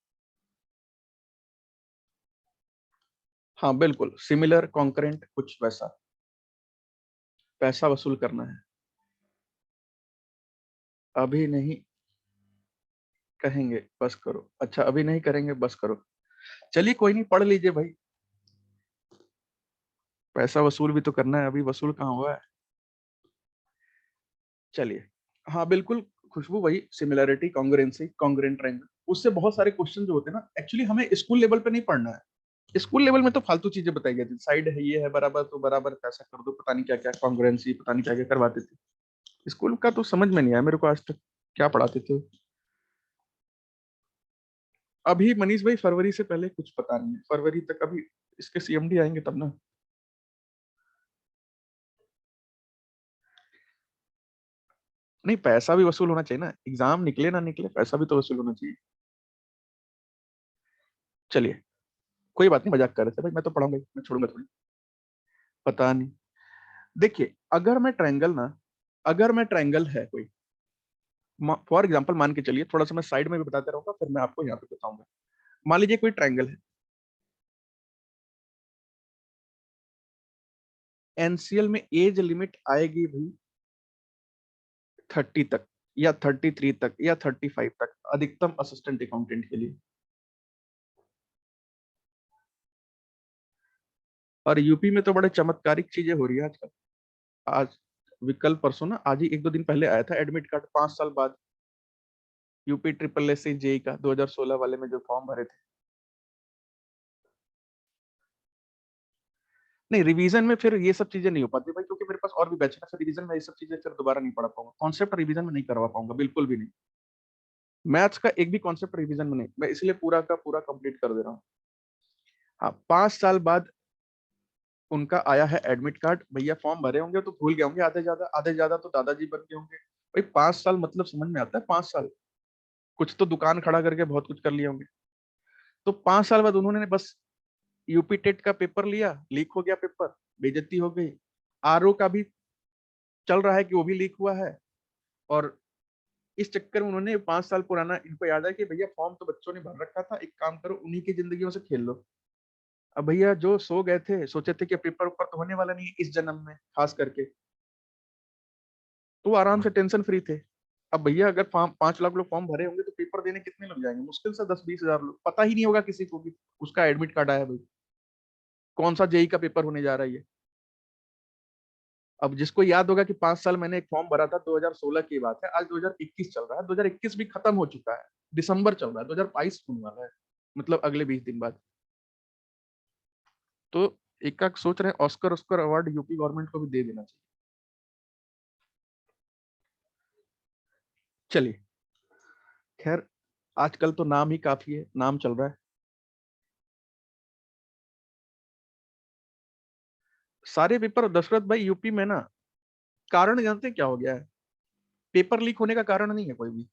हाँ बिल्कुल सिमिलर कॉन्करेंट कुछ वैसा, पैसा वसूल करना है। अभी नहीं कहेंगे बस करो, अच्छा अभी नहीं करेंगे बस करो, चलिए कोई नहीं, पढ़ लीजिए भाई, पैसा वसूल भी तो करना है, अभी वसूल कहाँ हुआ है। चलिए, हाँ बिल्कुल खुशबू, वही सिमिलैरिटी, कॉन्ग्रुएंसी, कॉन्ग्रुएंट ट्रायंगल, उससे बहुत सारे क्वेश्चन जो होते हैं ना, एक्चुअली हमें स्कूल लेवल पे नहीं पढ़ना है। स्कूल लेवल में तो फालतू चीजें बताई गई थी, साइड है ये है बराबर तो बराबर पैसा कर दो, पता नहीं क्या क्या कॉन्ग्रुएंसी, पता नहीं क्या क्या करवाते थे। स्कूल का तो समझ में नहीं आया मेरे को आज तक, क्या पढ़ाते थे। अभी मनीष भाई फरवरी से पहले कुछ पता नहीं है, फरवरी तक अभी इसके सीएमडी आएंगे तब ना। नहीं, पैसा भी वसूल होना चाहिए ना, एग्जाम निकले ना निकले पैसा भी तो वसूल होना चाहिए। चलिए, कोई बात नहीं, मजाक कर रहे थे भाई, मैं तो पढ़ाऊंगा ही, मैं छोड़ूंगा थोड़ी। पता नहीं। देखिए, अगर मैं ट्रायंगल है कोई, फॉर एग्जांपल मान के चलिए, थोड़ा सा मैं साइड में भी बताते रहूंगा, फिर मैं आपको यहाँ पे बताऊंगा। मान लीजिए कोई ट्रायंगल है, एनसीएल में एज लिमिट आएगी भाई 30 तक, या 33 तक, या 35 तक, अधिकतम असिस्टेंट अकाउंटेंट के लिए। और यूपी में तो बड़े चमत्कारिक चीजें हो रही है आजकल। आज विकल्प परसों ना, आज ही एक दो दिन पहले आया था एडमिट कार्ड 5 साल बाद, यूपी ट्रिपल एस जेई का 2016 वाले में जो फॉर्म भरे थे। नहीं, रिवीजन में फिर ये सब चीजें नहीं हो पाती भाई, क्योंकि मेरे पास और भी बैच है, फिर रिवीजन में ये सब चीजें फिर दोबारा नहीं पढ़ा पाऊंगा, कॉन्सेप्ट रिवीजन में नहीं करवा पाऊंगा, बिल्कुल भी नहीं। मैथ्स का एक भी कॉन्सेप्ट रिवीजन में नहीं, मैं इसलिए पूरा का पूरा कंप्लीट कर दे रहा हूँ। हाँ, 5 साल बाद उनका आया है एडमिट कार्ड, भैया फॉर्म भरे होंगे तो भूल गए होंगे, आधे ज्यादा तो दादाजी बन गए होंगे भाई। 5 साल मतलब समझ में आता है, 5 साल कुछ तो दुकान खड़ा करके बहुत कुछ कर लिए होंगे। तो 5 साल बाद उन्होंने बस यूपी टेट का पेपर लिया, लीक हो गया पेपर, बेइज्जती हो गई। आरओ का भी चल रहा है कि वो भी लीक हुआ है। और इस चक्कर में उन्होंने 5 साल पुराना, इनको याद है कि भैया फॉर्म तो बच्चों ने भर रखा था, एक काम करो उन्हीं की जिंदगियों से खेल लो। अब भैया जो सो गए थे, सोचे थे कि पेपर ऊपर तो होने वाला नहीं है इस जन्म में खास करके, तो वो आराम से टेंशन फ्री थे। अब भैया अगर फॉर्म 5 लाख लोग फॉर्म भरे होंगे तो पेपर देने कितने लोग जाएंगे, मुश्किल से 10-20 हजार लोग, पता ही नहीं होगा किसी को भी उसका एडमिट कार्ड आया भाई, कौन सा जेई का पेपर होने जा रहा है ये। अब जिसको याद होगा कि 5 साल मैंने एक फॉर्म भरा था, 2016 की बात है, आज 2021 चल रहा है, 2021 भी खत्म हो चुका है, दिसंबर चल रहा है, 2022 होने वाला है, मतलब अगले 20 दिन बाद। तो एक सोच रहे हैं Oscar Oscar award UP government को भी दे देना चाहिए। चलिए, खैर, आजकल तो नाम ही काफी है, नाम चल रहा है। सारे पेपर दशरथ भाई यूपी में ना, कारण जानते हैं क्या हो गया है? पेपर लीक होने का कारण नहीं है कोई भी।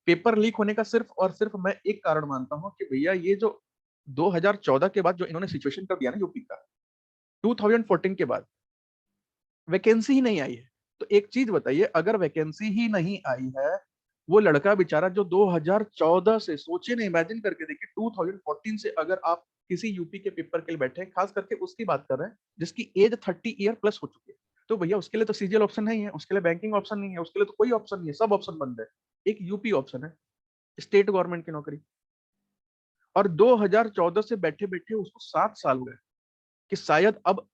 पेपर लीक होने का सिर्फ और सिर्फ मैं एक कारण मानता हूं कि भैया ये जो 2014 के बाद जो इन्होंने सिचुएशन कर दिया ना यूपी का, 2014 के बाद वैकेंसी ही नहीं आई है। तो एक चीज बताइए, अगर वैकेंसी ही नहीं आई है, वो लड़का बेचारा जो 2014 से, सोचिए ना, इमेजिन करके देखिए, 2014 से अगर आप किसी यूपी के पेपर के लिए बैठे हैं, खास करके उसकी बात कर रहे हैं जिसकी एज 30 ईयर प्लस हो चुकी है, तो भैया उसके लिए तो सीजीएल ऑप्शन नहीं है, उसके लिए बैंकिंग ऑप्शन नहीं है, उसके लिए तो कोई ऑप्शन नहीं है, सब ऑप्शन बंद है। एक यूपी ऑप्शन है, स्टेट गवर्नमेंट की नौकरी। और 2014 से बैठे बैठे उसको 7 साल हुए कि शायद अब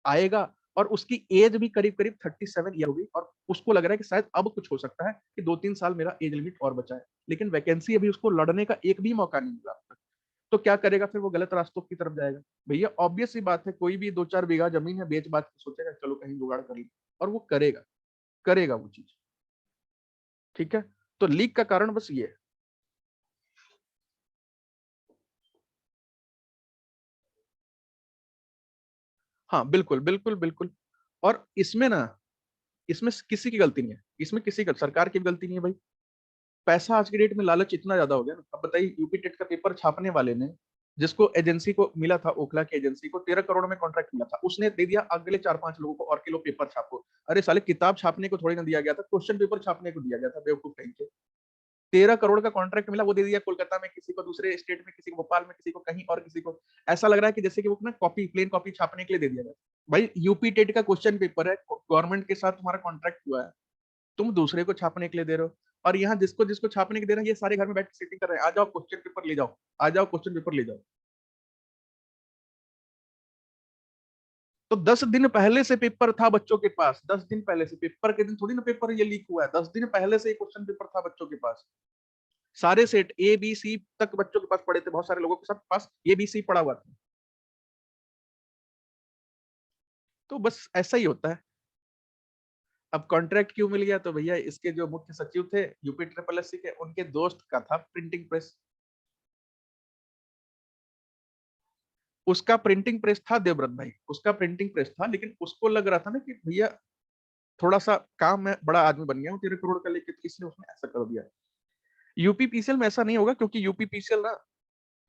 आएगा, और उसकी एज भी करीब करीब 37 ईयर होगी, और उसको लग रहा है कि शायद अब कुछ हो सकता है कि 2-3 साल मेरा एज लिमिट और बचा है, लेकिन वैकेंसी अभी उसको लड़ने का एक भी मौका नहीं मिला। तो क्या करेगा फिर? वो गलत रास्तों की तरफ जाएगा। भैया ऑब्वियस सी बात है, कोई भी 2-4 बीघा जमीन है बेच बात के सोचेगा चलो कहीं जुगाड़ कर ले, और वो करेगा, करेगा वो चीज। ठीक है, तो लीक का कारण बस ये है। हाँ, बिल्कुल बिल्कुल बिल्कुल। और इसमें ना, इसमें किसी की गलती नहीं है, इसमें किसी का, सरकार की भी गलती नहीं है भाई। पैसा आज की डेट में लालच इतना ज्यादा हो गया ना। अब बताइए, यूपी टेट का पेपर छापने वाले ने, जिसको एजेंसी को मिला था, ओखला की एजेंसी को 13 करोड़ में कॉन्ट्रैक्ट मिला था, उसने दे दिया अगले 4-5 लोगों को, और किलो पेपर छापो। अरे साले, किताब छापने को थोड़ी ना दिया गया था, क्वेश्चन पेपर छापने को दिया गया था, बेवकूफ कहीं के। 13 करोड़ का कॉन्ट्रैक्ट मिला, वो दे दिया कोलकाता में किसी को, दूसरे स्टेट में किसी को, भोपाल में किसी को, कहीं और किसी को। ऐसा लग रहा है कि जैसे कि वो ना कॉपी, प्लेन कॉपी छापने के लिए दे दिया गया। भाई यूपी टेट का क्वेश्चन पेपर है, गवर्नमेंट के साथ तुम्हारा कॉन्ट्रैक्ट हुआ है, तुम दूसरे को छापने के लिए दे रहे हो। और यहाँ जिसको जिसको छापने के दे रहे हैं, ये सारे घर में बैठ के सेटिंग कर रहे हैं, आ जाओ क्वेश्चन पेपर ले जाओ, आ जाओ क्वेश्चन पेपर ले जाओ। तो 10 दिन पहले से पेपर था बच्चों के पास, 10 दिन पहले से, पेपर के दिन थोड़ी ना पेपर ये लीक हुआ है, 10 दिन पहले से क्वेश्चन पेपर था बच्चों के पास। सारे सेट ए बी सी तक बच्चों के पास पड़े थे, बहुत सारे लोगों के सब पास ए बी सी पड़ा हुआ था। तो बस ऐसा ही होता है। अब कॉन्ट्रैक्ट क्यों मिल गया? तो भैया इसके जो मुख्य सचिव थे यूपी ट्रिपल एस सी के, उनके दोस्त का था प्रिंटिंग प्रेस। उसका प्रिंटिंग प्रेस था देवव्रत भाई, उसका प्रिंटिंग प्रेस था, लेकिन उसको लग रहा था ना कि भैया थोड़ा सा काम में बड़ा आदमी बन गया हूँ 13 करोड़ का लेके, तो इसलिए उसने ऐसा कर दिया। यूपीपीसीएल में ऐसा नहीं होगा, क्योंकि यूपीपीसीएल ना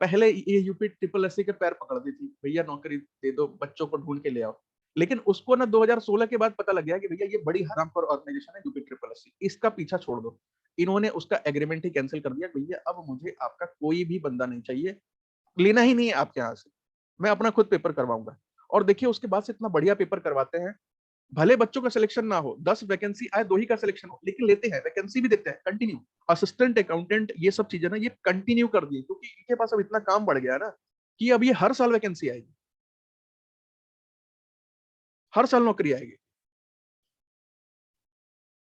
पहले ये यूपी ट्रिपल एससी के पैर पकड़ती थी, भैया नौकरी दे दो, बच्चों को ढूंढ के ले आओ। लेकिन उसको ना 2016 के बाद पता लग गया कि भैया ये बड़ी हरामखोर ऑर्गेनाइजेशन है यूपी ट्रिपल एससी, इसका पीछा छोड़ दो। इन्होंने उसका एग्रीमेंट ही कैंसिल कर दिया, भैया अब मुझे आपका कोई भी बंदा नहीं चाहिए, लेना ही नहीं है आपके यहाँ से, मैं अपना खुद पेपर करवाऊंगा। और देखिए उसके बाद से इतना बढ़िया पेपर करवाते हैं, भले बच्चों का सिलेक्शन ना हो, 10 वैकेंसी आए, 2 ही का सिलेक्शन हो, लेकिन लेते हैं, वैकेंसी भी देते हैं कंटिन्यू। असिस्टेंट अकाउंटेंट ये सब चीजें ना ये कंटिन्यू कर दी, क्योंकि इनके पास अब इतना काम बढ़ गया ना कि अब ये हर साल वैकेंसी आएगी, हर साल नौकरी आएगी,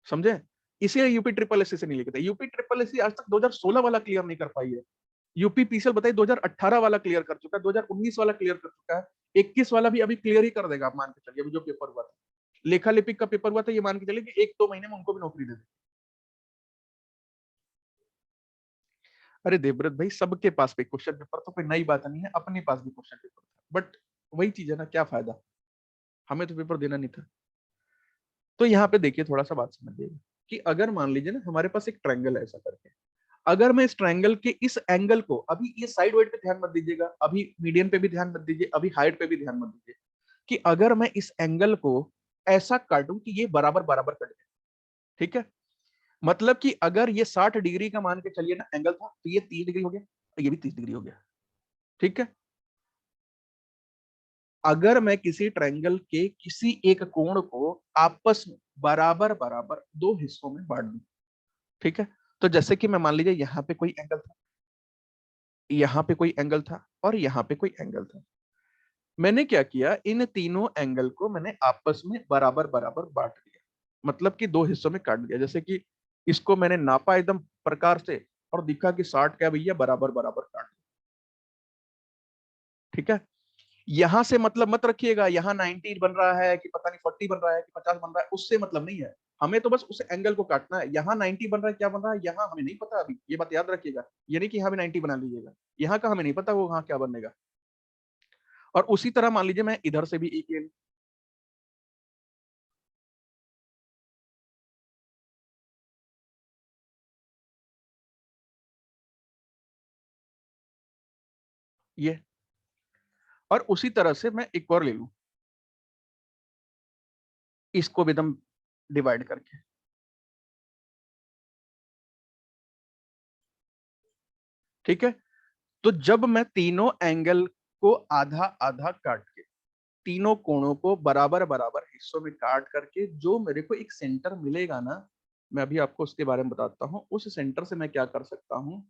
समझे। इसीलिए यूपी ट्रिपल एस से नहीं लिखते, यूपी ट्रिपल एस आज तक 2016 वाला क्लियर नहीं कर पाई है। यूपी पीसीएल बताइए 2018 वाला क्लियर कर चुका है, 2019 वाला क्लियर कर चुका है, 21 वाला भी अभी क्लियर ही कर देगा, आप मान के चलिए। अभी जो पेपर हुआ था, लेखा लिपिक का पेपर हुआ था, ये मान के चलिए कि 1-2 महीने में उनको भी नौकरी दे दे। अरे देवव्रत भाई, सबके पास पे क्वेश्चन पेपर, तो कोई नई बात नहीं है, अपने पास भी क्वेश्चन पेपर था, बट वही चीज है ना, क्या फायदा, हमें तो पेपर देना नहीं था। तो यहाँ पे देखिए थोड़ा सा बात समझिएगा कि अगर मान लीजिए ना हमारे पास एक ट्रायंगल है ऐसा करके, अगर मैं इस ट्रायंगल के इस एंगल को, अभी ये साइड वाइड पे ध्यान मत दीजिएगा, अभी मीडियन पे भी ध्यान मत दीजिए, अभी हाइट पे भी ध्यान मत दीजिए, कि अगर मैं इस एंगल को ऐसा काटूं कि ये बराबर बराबर कट जाए, ठीक है, मतलब कि अगर ये 60 डिग्री का मान के चलिए ना एंगल था, तो ये 30 डिग्री हो गया, ये भी 30 डिग्री हो गया, ठीक है। अगर मैं किसी ट्रायंगल के किसी एक कोण को आपस में बराबर बराबर दो हिस्सों में बांट दूं, ठीक है, तो जैसे कि मैं मान लीजिए यहाँ पे कोई एंगल था, यहाँ पे कोई एंगल था, और यहाँ पे कोई एंगल था, मैंने क्या किया, इन तीनों एंगल को मैंने आपस में बराबर बराबर बांट दिया, मतलब कि दो हिस्सों में काट दिया। जैसे कि इसको मैंने नापा एकदम प्रकार से और दिखा कि 60 क्या भैया बराबर बराबर काट दिया, ठीक है। यहां से मतलब मत रखिएगा यहाँ 90 बन रहा है कि पता नहीं 40 बन रहा है कि 50 बन रहा है, उससे मतलब नहीं है, हमें तो बस उस एंगल को काटना है। यहाँ 90 बन रहा है, क्या बन रहा है यहाँ हमें नहीं पता अभी, ये बात याद रखिएगा, ये नहीं कि यहाँ भी 90 बना लीजिएगा, यहाँ का हमें नहीं पता वो वहां क्या बनेगा। और उसी तरह मान लीजिए मैं इधर से भी एक ये, और उसी तरह से मैं एक और ले लू, इसको भी एकदम डिवाइड करके, ठीक है। तो जब मैं तीनों एंगल को आधा आधा काट के, तीनों कोणों को बराबर बराबर हिस्सों में काट करके जो मेरे को एक सेंटर मिलेगा ना, मैं अभी आपको उसके बारे में बताता हूँ, उस सेंटर से मैं क्या कर सकता हूँ।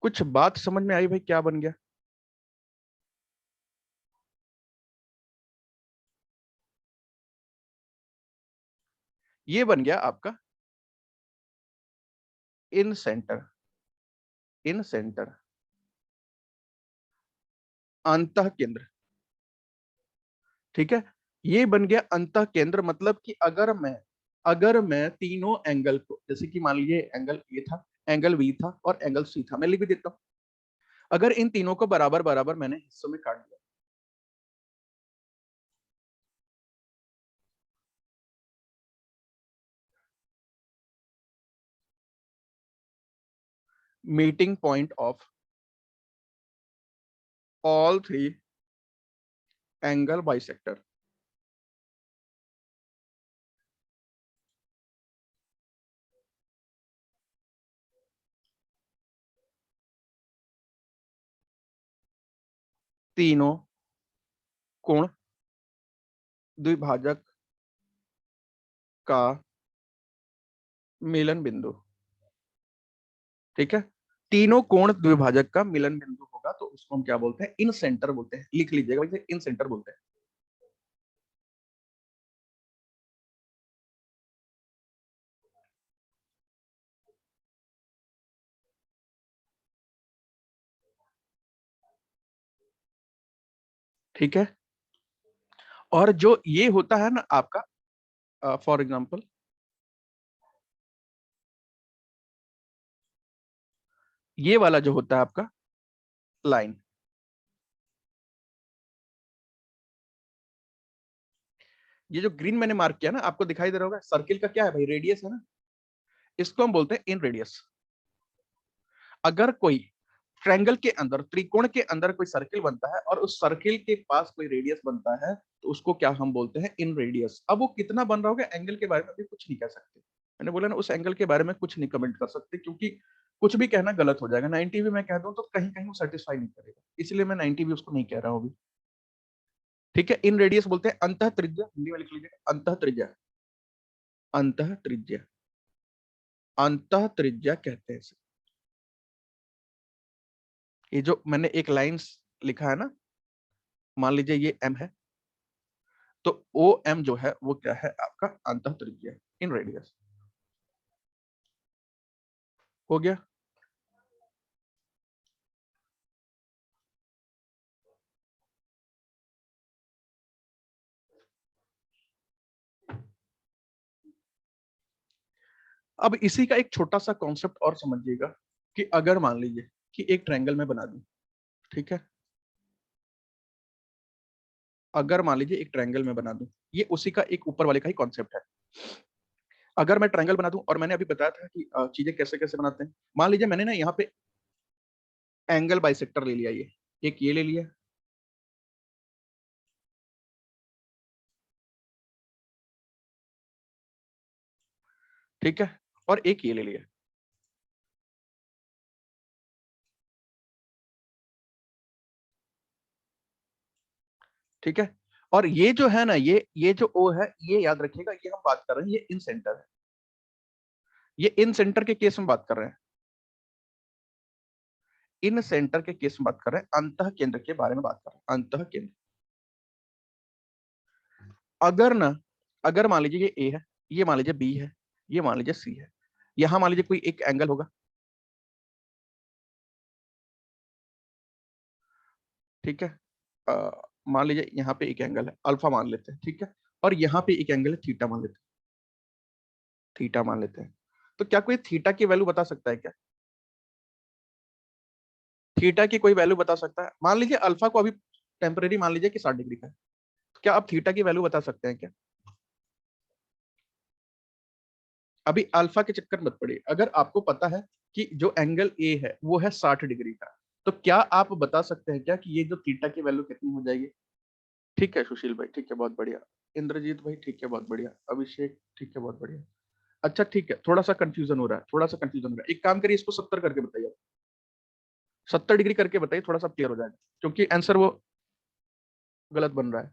कुछ बात समझ में आई भाई, क्या बन गया, ये बन गया आपका इन सेंटर, इन सेंटर अंत केंद्र, ठीक है। ये बन गया अंत केंद्र, मतलब कि अगर मैं तीनों एंगल को, जैसे कि मान लीजिए एंगल ए था, एंगल बी था और एंगल सी था, मैं लिख भी देता हूं, अगर इन तीनों को बराबर बराबर मैंने हिस्सों में काट दिया, meeting point of all three angle bisector, तीनों कोण द्विभाजक का मिलन बिंदु, ठीक है। तीनों कोण द्विभाजक का मिलन बिंदु होगा, तो उसको हम क्या बोलते हैं, इन सेंटर बोलते हैं, लिख लीजिएगा भाई, इन सेंटर बोलते हैं। ठीक है। और जो ये होता है ना आपका, फॉर एग्जाम्पल ये वाला जो होता है आपका लाइन, ये जो ग्रीन मैंने मार्क किया ना, आपको दिखाई दे रहा होगा, सर्किल का क्या है भाई, रेडियस है ना, इसको हम बोलते हैं इन रेडियस। अगर कोई ट्रायंगल के अंदर, त्रिकोण के अंदर कोई सर्किल बनता है और उस सर्किल के पास कोई रेडियस बनता है, तो उसको क्या हम बोलते हैं, इन रेडियस। अब वो कितना बन रहा होगा एंगल के बारे में अभी कुछ नहीं कह सकते, मैंने बोला ना उस एंगल के बारे में कुछ नहीं कमेंट कर सकते, क्योंकि कुछ भी कहना गलत हो जाएगा। 90 भी मैं कह दूं तो कहीं कहीं वो सेटिस्फाई नहीं करेगा, इसलिए मैं 90 भी उसको नहीं कह रहा हूं अभी। ठीक है, इन रेडियस बोलते हैं अंतः त्रिज्या, हिंदी में लिख लीजिएगा अंतः त्रिज्या, अंतः त्रिज्या, अंतः त्रिज्या कहते हैं इसे। ये जो मैंने एक लाइन लिखा है ना, मान लीजिए ये m है, तो ओ एम जो है वो क्या है आपका अंतः त्रिज्या इन रेडियस। हो गया। अब इसी का एक छोटा सा कॉन्सेप्ट और समझिएगा, कि अगर मान लीजिए कि एक ट्रायंगल में बना दूं, ठीक है, अगर मान लीजिए एक ट्रायंगल में बना दूं, ये उसी का एक ऊपर वाले का ही कॉन्सेप्ट है। अगर मैं ट्रायंगल बना दूं, और मैंने अभी बताया था कि चीजें कैसे कैसे बनाते हैं, मान लीजिए मैंने ना यहाँ पे एंगल बाइसेक्टर ले लिया, ये एक ये ले लिया, ठीक है, और एक ये ले लिया, ठीक है। और ये जो है ना, ये जो ओ है, ये याद रखिएगा, ये हम बात कर रहे हैं, ये इन सेंटर है, ये इन सेंटर के केस में बात कर रहे हैं, इन सेंटर के केस में बात कर रहे हैं, अंतः केंद्र के बारे में बात कर रहे हैं, अंतः केंद्र। अगर ना, अगर मान लीजिए ये ए है, ये मान लीजिए बी है, ये मान लीजिए सी है, यहां मान लीजिए कोई एक एंगल होगा, ठीक है, मान लीजिए यहाँ पे एक एंगल है अल्फा मान लेते हैं, ठीक है, और यहाँ पे एक एंगल है थीटा मान लेते हैं, थीटा मान लेते हैं। तो क्या कोई थीटा की वैल्यू बता सकता है क्या, थीटा की कोई वैल्यू बता सकता है? मान लीजिए अल्फा को अभी टेम्परेरी मान लीजिए कि 60 डिग्री का है, तो क्या आप थीटा की वैल्यू बता सकते हैं क्या? अभी अल्फा के चक्कर मत पड़िए, अगर आपको पता है कि जो एंगल ए है वो है 60 डिग्री का, तो क्या आप बता सकते हैं क्या कि ये जो थीटा की वैल्यू कितनी हो जाएगी? ठीक है सुशील भाई, ठीक है, बहुत बढ़िया। इंद्रजीत भाई, ठीक है, बहुत बढ़िया। अभिषेक, ठीक है, बहुत बढ़िया। अच्छा ठीक है, थोड़ा सा कंफ्यूजन हो रहा है, थोड़ा सा कंफ्यूजन हो रहा है, एक काम करिए, इसको 70 करके बताइए, 70 डिग्री करके बताइए, थोड़ा सा क्लियर हो जाएगा, क्योंकि आंसर वो गलत बन रहा है।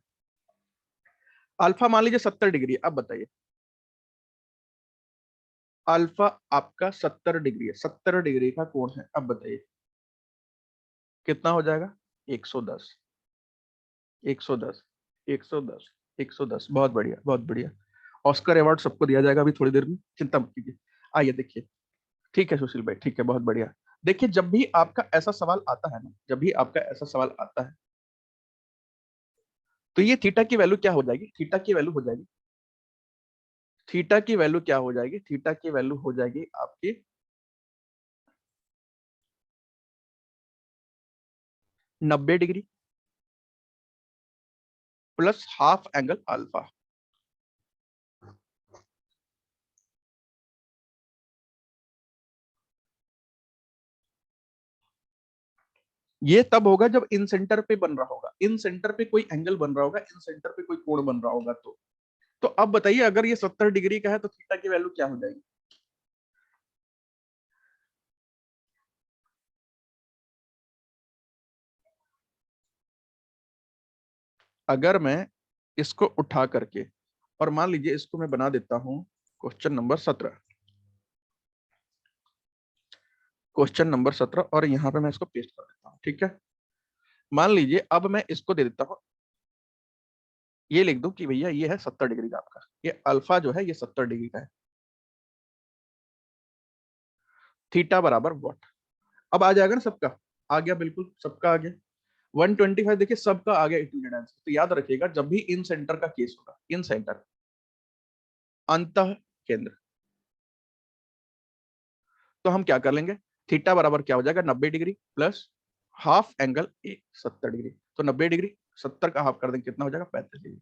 अल्फा मान लीजिए 70 डिग्री, अब बताइए, अल्फा आपका 70 डिग्री है, 70 डिग्री का कोण है, अब बताइए कितना हो जाएगा? 110, 110, 110, 110, बहुत बढ़िया, बहुत बढ़िया। ऑस्कर अवार्ड सबको दिया जाएगा अभी थोड़ी देर में, चिंता मत कीजिए। आइए देखिए, ठीक है सुशील भाई, ठीक है, बहुत बढ़िया। देखिए जब भी आपका ऐसा सवाल आता है ना, जब भी आपका ऐसा सवाल आता है, तो ये थीटा की वैल्यू क्या हो जाएगी, थीटा की वैल्यू हो जाएगी, थीटा की वैल्यू क्या हो जाएगी, थीटा की वैल्यू हो जाएगी आपकी 90 degree plus half angle alpha. ये तब होगा जब इन सेंटर पे बन रहा होगा, इन सेंटर पे कोई एंगल बन रहा होगा, इन सेंटर पे कोई कोण बन रहा होगा, तो अब बताइए अगर ये 70 डिग्री का है तो थीटा की वैल्यू क्या हो जाएगी? अगर मैं इसको उठा करके, और मान लीजिए इसको मैं बना देता हूं क्वेश्चन नंबर 17, क्वेश्चन नंबर 17, और यहां पे मैं इसको पेस्ट कर देता हूं, ठीक है। मान लीजिए अब मैं इसको दे देता हूं, ये लिख दूं कि भैया ये है 70 डिग्री का आपका, ये अल्फा जो है ये 70 डिग्री का है, थीटा बराबर वॉट। अब आ जाएगा ना सबका, आ गया, बिल्कुल सबका आ गया। 125 देखिए सबका आ गया इक्विलेटरल आंसर। तो याद रखिएगा जब भी इन सेंटर का केस होगा, इन सेंटर अंतः केंद्र, तो हम क्या कर लेंगे, थीटा बराबर क्या हो जाएगा 90 degree plus half angle A 70 degree. तो 90 डिग्री 70 का हाफ कर देंगे कितना हो जाएगा 35 डिग्री।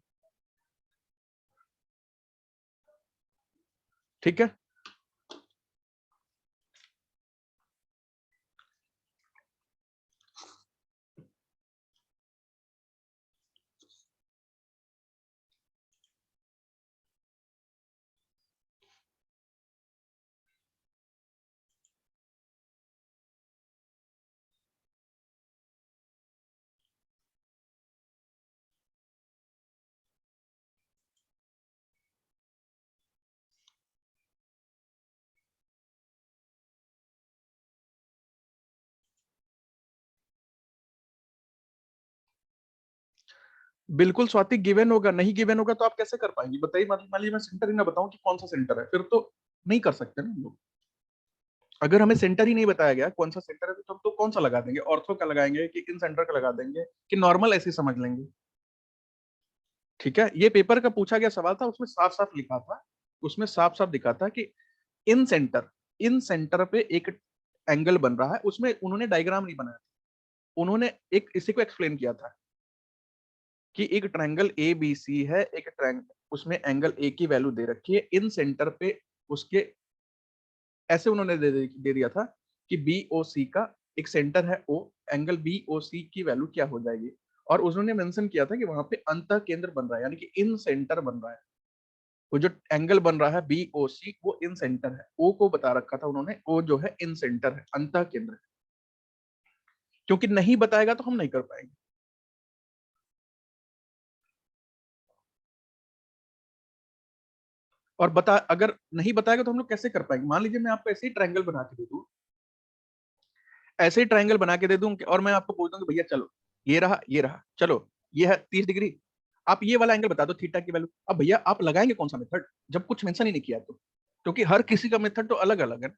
ठीक है, बिल्कुल स्वाति गिवन होगा, नहीं गिवन होगा तो आप कैसे कर पाएंगे बताइए। मान लीजिए मैं सेंटर ही ना बताऊं कि कौन सा सेंटर है, फिर तो नहीं कर सकते ना हम लोग। अगर हमें सेंटर ही नहीं बताया गया कौन सा सेंटर है तो हम तो कौन सा लगा देंगे, ऑर्थो का लगाएंगे कि इन सेंटर का लगा देंगे कि नॉर्मल ऐसे समझ लेंगे। ठीक है, ये पेपर का पूछा गया सवाल था, उसमें साफ साफ लिखा था, उसमें साफ साफ दिखा था कि इन सेंटर, इन सेंटर पे एक एंगल बन रहा है। उसमें उन्होंने डायग्राम नहीं बनाया था, उन्होंने एक इसी को एक्सप्लेन किया था कि एक ट्रायंगल ए बी सी है, एक ट्रायंगल उसमें एंगल ए की वैल्यू दे रखी है, इन सेंटर पे उसके ऐसे उन्होंने दे दिया था कि बी ओ सी का एक सेंटर है ओ, एंगल बी ओ सी की वैल्यू क्या हो जाएगी। और उन्होंने मेंशन किया था कि वहां पे अंतः केंद्र बन रहा है, यानी कि इन सेंटर बन रहा है। वो जो एंगल बन रहा है बी ओ सी वो इन सेंटर है, ओ को बता रखा था उन्होंने, ओ जो है इन सेंटर है, अंतः केंद्र है। क्योंकि नहीं बताएगा तो हम नहीं कर पाएंगे। और बता अगर नहीं बताएगा तो हम लोग कैसे कर पाएंगे। मान लीजिए मैं आपको ऐसे ही ट्रायंगल बना के दे दूं, ऐसे ही ट्रायंगल बना के दे दूं और मैं आपको बोल दूं कि भैया चलो ये रहा चलो ये है 30 डिग्री, आप ये वाला एंगल बता दो थीटा की वैल्यू। अब भैया आप लगाएंगे कौन सा मेथड जब कुछ मेंशन ही नहीं किया तो, क्योंकि हर किसी का मेथड तो अलग अलग है।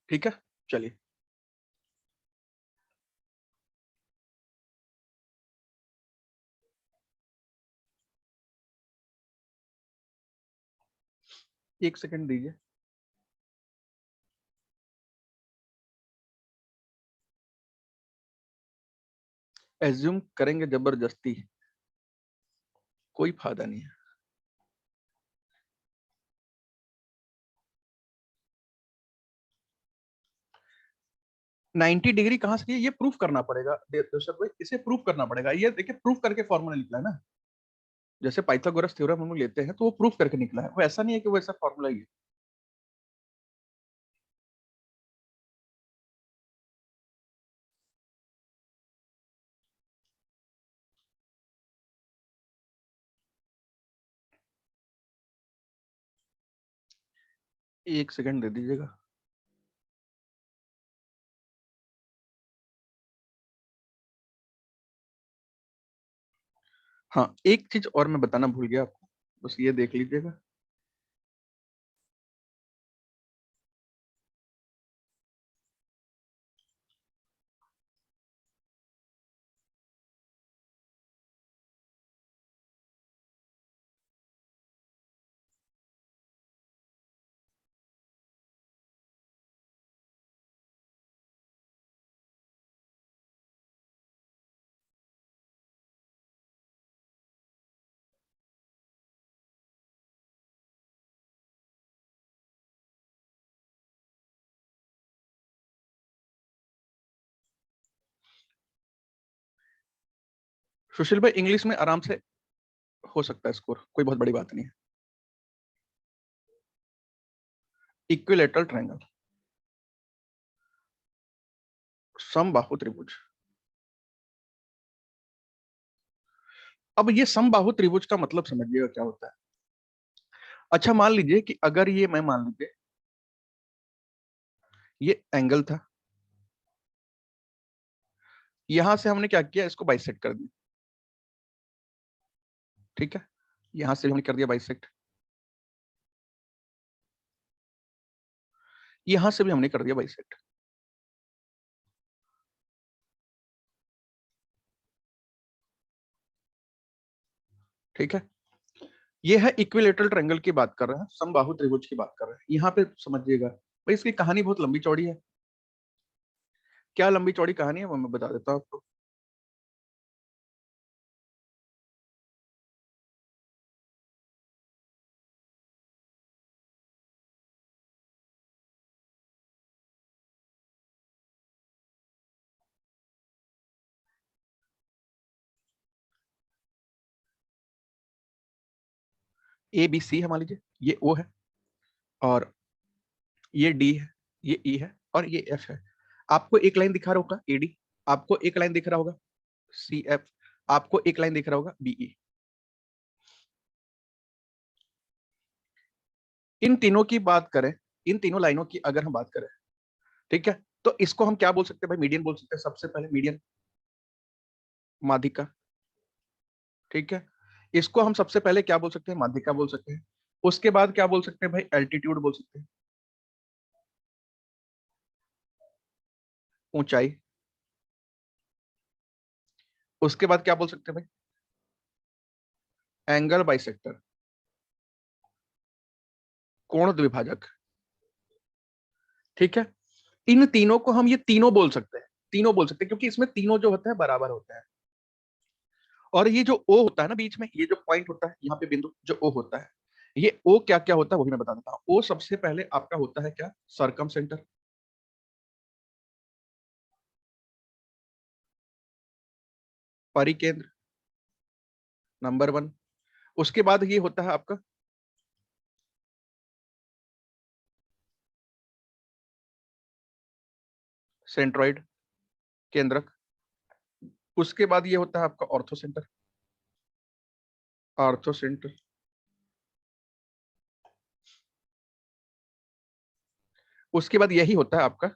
ठीक है, चलिए। एक सेकंड दीजिए, एज्यूम करेंगे जबरदस्ती, कोई फायदा नहीं है। 90 डिग्री कहां से, ये प्रूफ करना पड़ेगा दर्शक भाई, इसे प्रूफ करना पड़ेगा। ये देखिए प्रूफ करके फॉर्मूला निकला है ना, जैसे पाइथागोरस थ्योरम हम लोग लेते हैं तो वो प्रूफ करके निकला है, वो ऐसा नहीं है कि वो ऐसा फॉर्मूला ही है। एक सेकंड दे दीजिएगा। हाँ, एक चीज और मैं बताना भूल गया आपको, बस ये देख लीजिएगा। सुशील भाई इंग्लिश में आराम से हो सकता है स्कोर, कोई बहुत बड़ी बात नहीं है। इक्विलेटरल ट्रायंगल, समबाहु त्रिभुज। अब ये समबाहु त्रिभुज का मतलब समझिएगा क्या होता है। अच्छा मान लीजिए कि अगर ये मैं मान लीजिए ये एंगल था, यहां से हमने क्या किया इसको बाइसेक्ट कर दिया। ठीक है, यहां से हमने कर दिया बाइसेक्ट। यहां से भी हमने कर दिया बाइसेक्ट। ठीक है, ये है इक्विलेटरल ट्रायंगल की बात कर रहे हैं, समबाहु त्रिभुज की बात कर रहे हैं। यहाँ पे समझिएगा भाई, इसकी कहानी बहुत लंबी चौड़ी है। क्या लंबी चौड़ी कहानी है वो मैं बता देता हूँ आपको। ए बी सी है, मान लीजिए ये ओ है, और ये डी है, ये ई है, और ये एफ है। आपको एक लाइन दिखा रहा होगा ए डी, आपको एक लाइन दिख रहा होगा सी एफ, आपको एक लाइन दिख रहा होगा बी ई। इन तीनों की बात करें, इन तीनों लाइनों की अगर हम बात करें, ठीक है, तो इसको हम क्या बोल सकते हैं भाई? मीडियन बोल सकते हैं सबसे पहले, मीडियन, माध्यिका। ठीक है, इसको हम सबसे पहले क्या बोल सकते हैं? माध्यिका बोल सकते हैं। उसके बाद क्या बोल सकते हैं भाई? एल्टीट्यूड बोल सकते हैं, ऊंचाई। उसके बाद क्या बोल सकते हैं भाई? एंगल बाइसेक्टर, कोण द्विभाजक। ठीक है, इन तीनों को हम ये तीनों बोल सकते हैं, तीनों बोल सकते हैं, क्योंकि इसमें तीनों जो होते हैं बराबर होते हैं। और ये जो ओ होता है ना बीच में, ये जो पॉइंट होता है यहाँ पे बिंदु जो ओ होता है, ये ओ क्या क्या होता है वो भी मैं बता देता हूँ। ओ सबसे पहले आपका होता है क्या? सरकम सेंटर, परिकेंद्र, नंबर 1। उसके बाद ये होता है आपका सेंट्रॉइड, केंद्रक। उसके बाद ये होता है आपका ऑर्थो सेंटर, ऑर्थो सेंटर। उसके बाद यही होता है आपका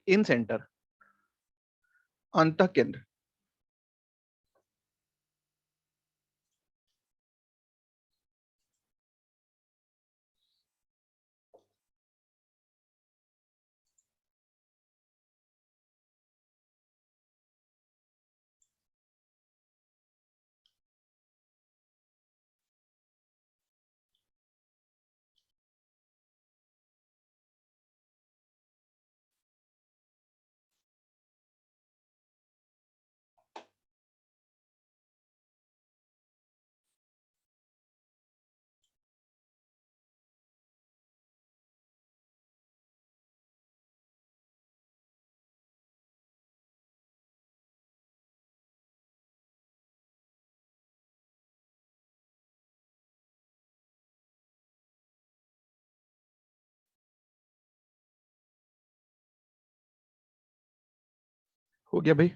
इन सेंटर, अंत केंद्र। हो गया भाई?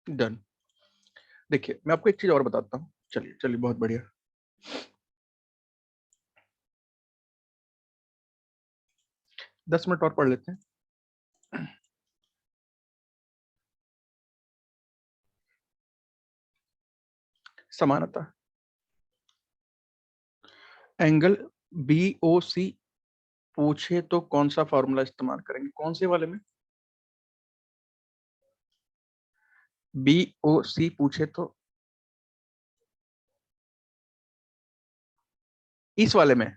डन। देखिए मैं आपको एक चीज और बताता हूँ, चलिए चलिए, बहुत बढ़िया। 10 मिनट और पढ़ लेते हैं। समानता, एंगल बी ओ सी पूछे तो कौन सा फॉर्मूला इस्तेमाल करेंगे? कौन से वाले में? बी ओ सी पूछे तो इस वाले में।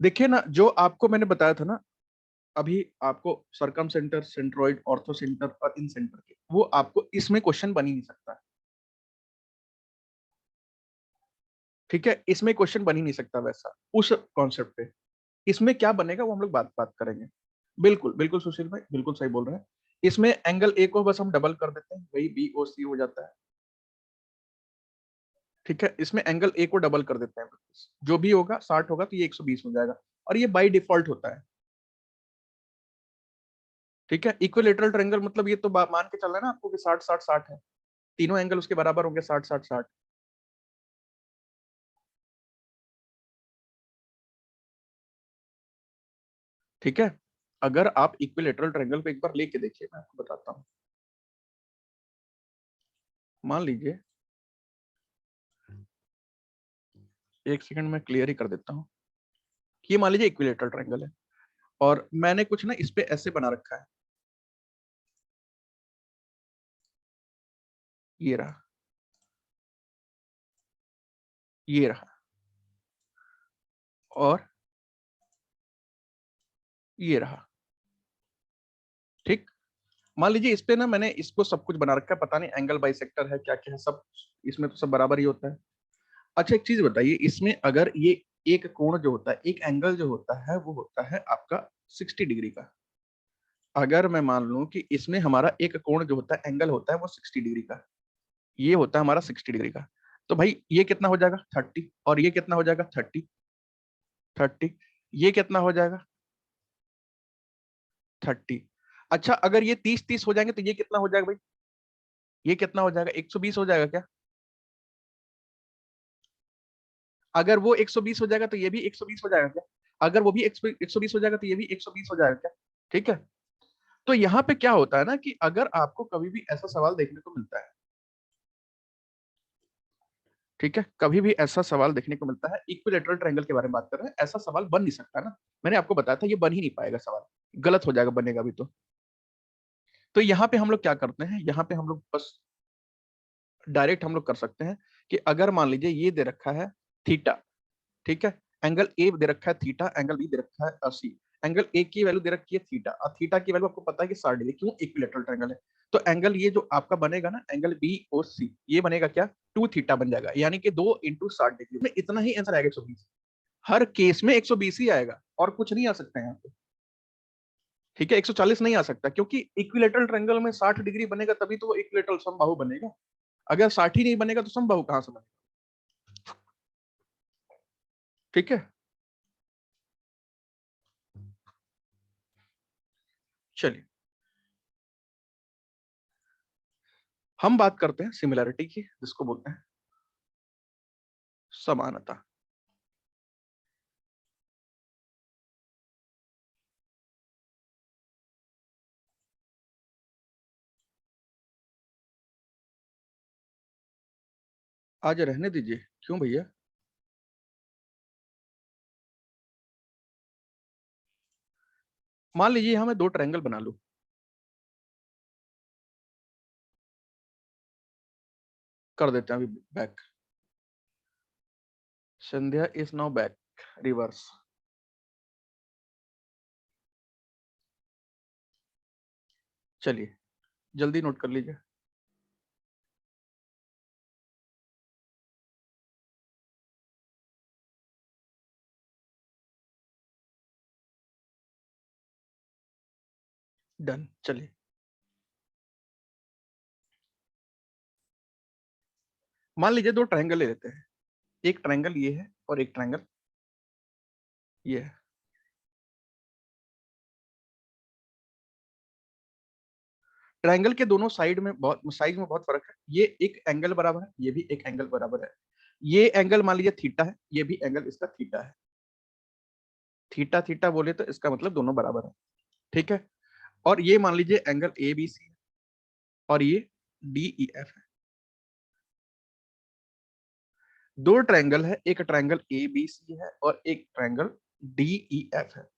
देखिए ना, जो आपको मैंने बताया था ना अभी, आपको सरकम सेंटर, सेंट्रोइड, ऑर्थो सेंटर और इन सेंटर के, वो आपको इसमें क्वेश्चन बन ही नहीं सकता। ठीक है, इसमें क्वेश्चन बन ही नहीं सकता वैसा उस कॉन्सेप्ट पे। इसमें क्या बनेगा वो हम लोग बात बात करेंगे। बिल्कुल बिल्कुल सुशील भाई, बिल्कुल सही बोल रहे हैं। इसमें एंगल ए को बस हम डबल कर देते हैं, वही बी ओ सी हो जाता है। ठीक है, इसमें एंगल ए को डबल कर देते हैं, जो भी होगा 60 होगा तो ये 120 हो जाएगा, और ये बाई डिफॉल्ट होता है। ठीक है, इक्विलेटरल ट्रायंगल मतलब ये तो मान के चल रहा है ना आपको कि 60 60 60 है, तीनों एंगल उसके बराबर होंगे, 60 60 60। ठीक है, अगर आप इक्विलेटरल ट्रायंगल को एक बार लेके देखिए, मैं आपको बताता हूं। मान लीजिए, एक सेकंड में क्लियर ही कर देता हूं कि मान लीजिए इक्विलेटरल ट्रायंगल है और मैंने कुछ ना इस पे ऐसे बना रखा है, ये रहा, ये रहा, और ये रहा। ठीक, मान लीजिए इस पे ना मैंने इसको सब कुछ बना रखा है, पता नहीं एंगल बाइसेक्टर है क्या क्या है, सब इसमें तो सब बराबर ही होता है। अच्छा एक चीज बताइए, इसमें अगर ये एक कोण जो होता है, एक एंगल जो होता है, वो होता है आपका 60 डिग्री का। अगर मैं मान लूं कि इसमें हमारा एक कोण जो होता है, एंगल होता है, वो 60 डिग्री का, ये होता है हमारा 60 डिग्री का, तो भाई ये कितना हो जाएगा 30, और ये कितना हो जाएगा 30, 30, ये कितना हो जाएगा 30। अच्छा अगर ये 30-30 हो जाएंगे तो ये कितना हो जाएगा भाई, ये कितना हो जाएगा 120 हो जाएगा क्या? अगर वो 120 हो जाएगा तो ये भी 120 हो जाएगा क्या? अगर वो भी 120 हो जाएगा तो ये भी 120 हो जाएगा क्या? ठीक है, तो यहाँ पे क्या होता है ना कि अगर आपको कभी भी ऐसा सवाल देखने को मिलता है, ठीक है, कभी भी ऐसा सवाल देखने को मिलता है, इक्विलेटरल ट्रायंगल के बारे में बात कर रहे हैं, ऐसा सवाल बन नहीं सकता ना, मैंने आपको बताया था ये बन ही नहीं पाएगा सवाल, गलत हो जाएगा बनेगा भी तो यहाँ पे हम लोग क्या करते हैं, यहाँ पे हम लोग बस डायरेक्ट हम लोग कर सकते हैं कि अगर मान लीजिए ये दे रखा है थीटा, ठीक है, एंगल ए दे रखा है थीटा, एंगल बी दे रखा है 80, एंगल ए की वैल्यू दे रखी है थीटा, और थीटा की वैल्यू आपको पता है कि 60 डिग्री, क्यों, इक्विलेटरल ट्रायंगल है। तो एंगल ये जो आपका बनेगा ना, एंगल बी ओ सी, ये बनेगा क्या, 2 थीटा बन जाएगा, यानी कि 2 इंटू 60 डिग्री में इतना ही आंसर आएगा 120, हर केस में 120 ही आएगा और कुछ नहीं आ सकता है यहाँ पे। ठीक है, 140 नहीं आ सकता, क्योंकि इक्विलेटरल ट्रायंगल में 60 डिग्री बनेगा तभी तो वो इक्विलेटरल समबाहु बनेगा, अगर 60 ही नहीं बनेगा तो समबाहु कहां से बनेगा? ठीक है, चलिए हम बात करते हैं सिमिलैरिटी की, जिसको बोलते हैं समानता। आज रहने दीजिए, क्यों भैया? मान लीजिए हमें दो ट्रायंगल बना लो, कर देते हैं अभी back, Sandhya is now back, reverse. चलिए जल्दी नोट कर लीजिए, डन। चलिए मान लीजिए दो ट्रायंगल ले लेते हैं, एक ट्रायंगल ये है और एक ट्रायंगल ये है। ट्रायंगल के दोनों साइड में बहुत साइज में बहुत फर्क है, ये एक एंगल बराबर है, ये भी एक एंगल बराबर है, ये एंगल मान लीजिए थीटा है, ये भी एंगल इसका थीटा है, थीटा थीटा बोले तो इसका मतलब दोनों बराबर है। ठीक है, और ये मान लीजिए एंगल ए बी सी है और ये डी ई एफ है। दो ट्रायंगल है, एक ट्रायंगल ए बी सी है और एक ट्रायंगल डी ई एफ है।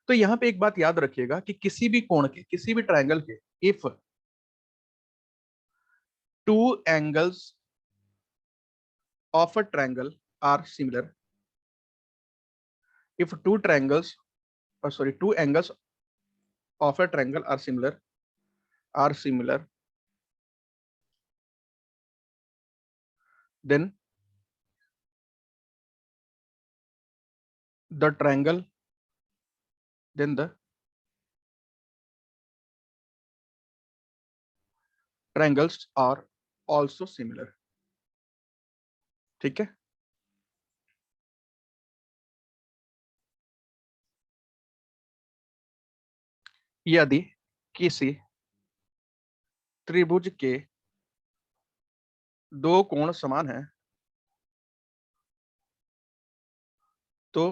तो यहां पे एक बात याद रखिएगा कि किसी भी कोण के, किसी भी ट्रायंगल के, if two angles of a triangle are similar, if two triangles sorry two angles of a triangle are similar, then the triangle then the triangles are also similar। ठीक है, यदि किसी त्रिभुज के दो कोण समान है तो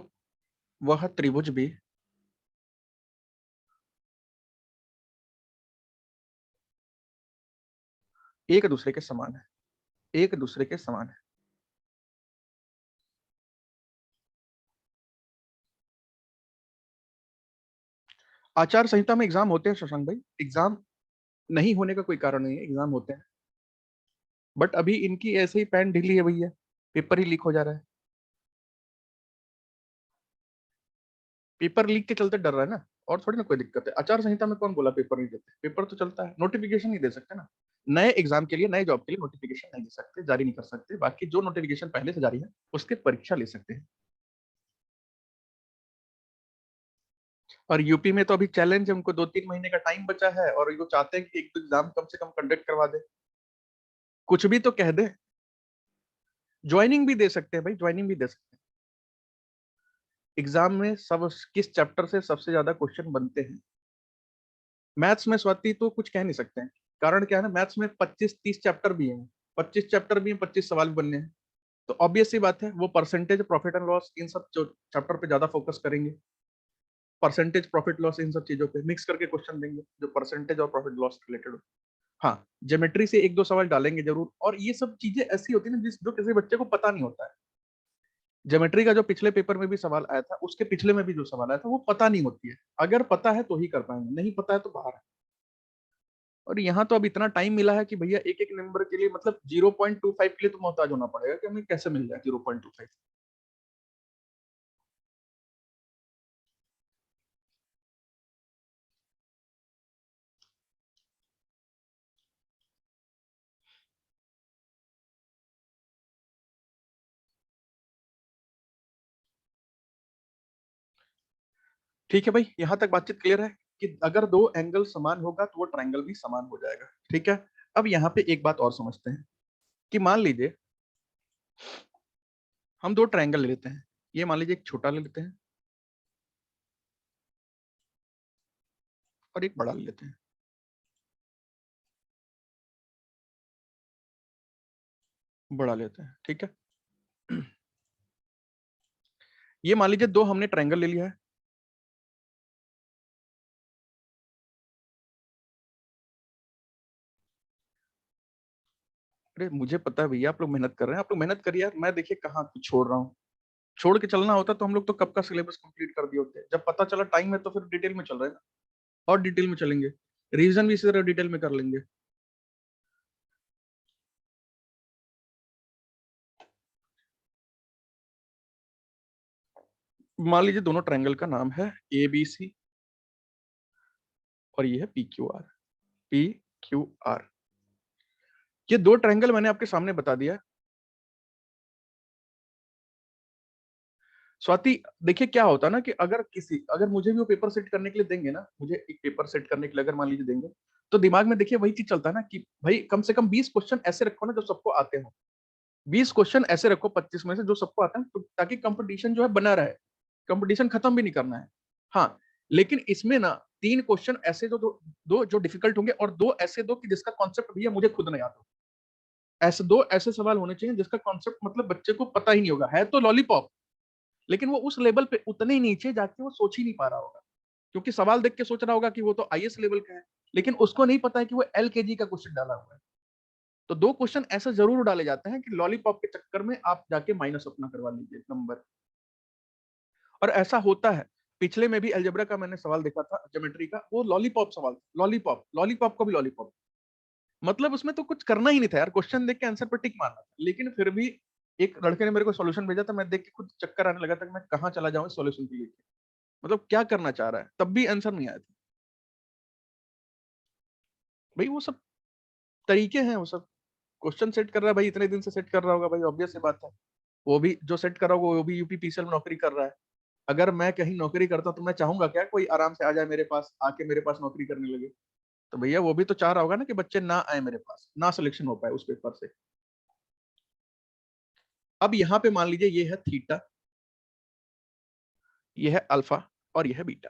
वह त्रिभुज भी एक दूसरे के समान है, एक दूसरे के समान है। आचार संहिता में एग्जाम होते हैं शशांक भाई, एग्जाम नहीं होने का कोई कारण नहीं है, एग्जाम होते हैं। बट अभी इनकी ऐसे ही पैंट ढीली है भैया, पेपर ही लीक हो जा रहा है। पेपर लीक के चलते डर रहा है ना, और थोड़ी ना कोई दिक्कत है। आचार संहिता में कौन बोला पेपर नहीं देते, पेपर तो चलता है। नोटिफिकेशन नहीं दे सकते ना, नए एग्जाम के लिए, नए जॉब के लिए नोटिफिकेशन नहीं दे सकते, जारी नहीं कर सकते। बाकी जो नोटिफिकेशन पहले से जारी है उसके परीक्षा ले सकते हैं। और यूपी में तो अभी चैलेंज है, उनको 2-3 महीने का टाइम बचा है और वो चाहते हैं कि एक तो एग्जाम कम से कम कंडक्ट करवा दे, कुछ भी तो कह दे। ज्वाइनिंग भी दे सकते हैं भाई, ज्वाइनिंग भी दे सकते हैं। एग्जाम में सब किस चैप्टर से सबसे ज्यादा क्वेश्चन बनते हैं? मैथ्स में स्वाति तो कुछ कह नहीं सकते हैं, कारण क्या है ना, मैथ्स में 25-30 चैप्टर भी हैं, 25 चैप्टर भी हैं, 25 सवाल भी बनने हैं। तो ऑब्वियस सी बात है वो परसेंटेज, प्रॉफिट एंड लॉस, इन सब चैप्टर पे ज्यादा फोकस करेंगे। परसेंटेज, प्रॉफिट लॉस, इन सब चीजों पे मिक्स करके क्वेश्चन देंगे जो परसेंटेज और प्रॉफिट लॉस रिलेटेड हो। हाँ, ज्योमेट्री से 1-2 सवाल डालेंगे जरूर। और ये सब चीजें ऐसी होती है ना जिस जो किसी बच्चे को पता नहीं होता है। ज्योमेट्री का जो पिछले पेपर में भी सवाल आया था, उसके पिछले में भी जो सवाल आया था, वो पता नहीं होती है। अगर पता है तो ही कर पाएंगे, नहीं पता है तो बाहर है। और यहाँ तो अब इतना टाइम मिला है कि भैया एक एक नंबर के लिए मतलब 0.25 के लिए तो मोहताज होना पड़ेगा कि हमें कैसे मिल जाए 0.25। ठीक है भाई, यहाँ तक बातचीत क्लियर है कि अगर दो एंगल समान होगा तो वो ट्रायंगल भी समान हो जाएगा। ठीक है, अब यहाँ पे एक बात और समझते हैं कि मान लीजिए हम दो ट्रायंगल ले लेते हैं। ये मान लीजिए एक छोटा ले लेते हैं और एक बड़ा ले लेते हैं। बड़ा लेते हैं, ठीक है। ये मान लीजिए दो हमने ट्रायंगल ले लिया है। अरे मुझे पता है भैया, आप लोग मेहनत कर रहे हैं, आप लोग मेहनत करिए यार। मैं देखिए कहाँ कुछ छोड़ रहा हूँ। छोड़ के चलना होता तो हम लोग तो कब का सिलेबस कंप्लीट कर दिए होते। जब पता चला टाइम है तो फिर डिटेल में चल रहे हैं ना, और डिटेल में चलेंगे। रीजन भी इसी तरह डिटेल में कर लेंगे। मान लीजिए दोनों ट्रायंगल का नाम है ABC और ये है PQR। PQR, ये दो ट्रायंगल मैंने आपके सामने बता दिया। स्वाति देखिए क्या होता है ना कि अगर मुझे भी वो पेपर सेट करने के लिए देंगे ना, मुझे एक पेपर सेट करने के लिए अगर मान लीजिए देंगे, तो दिमाग में देखिए वही चीज चलता है ना कि भाई कम से कम 20 क्वेश्चन ऐसे रखो ना जो सबको आते हो। 20 क्वेश्चन ऐसे रखो 25 में से जो सबको आता है, तो ताकि कंपटीशन जो है बना रहे। कंपटीशन खत्म भी नहीं करना है। हाँ, लेकिन इसमें ना 3 क्वेश्चन ऐसे दो जो डिफिकल्ट होंगे, और दो ऐसे दो कि जिसका कॉन्सेप्ट भी है मुझे खुद नहीं आता। ऐसे दो ऐसे सवाल होने चाहिए जिसका कॉन्सेप्ट मतलब बच्चे को पता ही नहीं होगा, है तो लॉलीपॉप, लेकिन वो उस लेवल पे उतने ही नीचे जाके वो सोच ही नहीं पा रहा होगा। क्योंकि सवाल देख के सोच रहा होगा कि वो तो IS लेवल का है, लेकिन उसको नहीं पता है कि वो LKG का क्वेश्चन डाला हुआ है। तो दो क्वेश्चन ऐसे जरूर डाले जाते हैं कि लॉलीपॉप के चक्कर में आप जाके माइनस अपना करवा लीजिए नंबर। और ऐसा होता है। पिछले में भी अलजेब्रा का मैंने सवाल देखा था, ज्योमेट्री का, वो लॉलीपॉप सवाल, लॉलीपॉप लॉलीपॉप को भी लॉलीपॉप। मतलब उसमें तो कुछ करना ही नहीं था यार, क्वेश्चन देख के आंसर पर टिक मारना था, लेकिन फिर भी एक लड़के ने मेरे को सॉल्यूशन भेजा था, मैं देख के खुद चक्कर आने लगा था कि मैं कहाँ चला जाऊं सॉल्यूशन के लिए। मतलब क्या करना चाह रहा है, तब भी आंसर नहीं आया था। भाई वो सब तरीके हैं, वो सब क्वेश्चन सेट कर रहा है भाई, इतने दिन से सेट कर रहा होगा भाई, ऑब्वियस सी बात है। वो भी जो सेट कर रहा होगा वो भी UPPCL में नौकरी कर रहा है। अगर मैं कहीं नौकरी करता तो मैं चाहूंगा क्या कोई आराम से आ जाए मेरे पास, आके मेरे पास नौकरी करने लगे? तो भैया वो भी तो चाह रहा होगा ना कि बच्चे ना आए मेरे पास, ना सिलेक्शन हो पाए उस पेपर से। अब यहाँ पे मान लीजिए ये है थीटा, ये है अल्फा और ये है बीटा।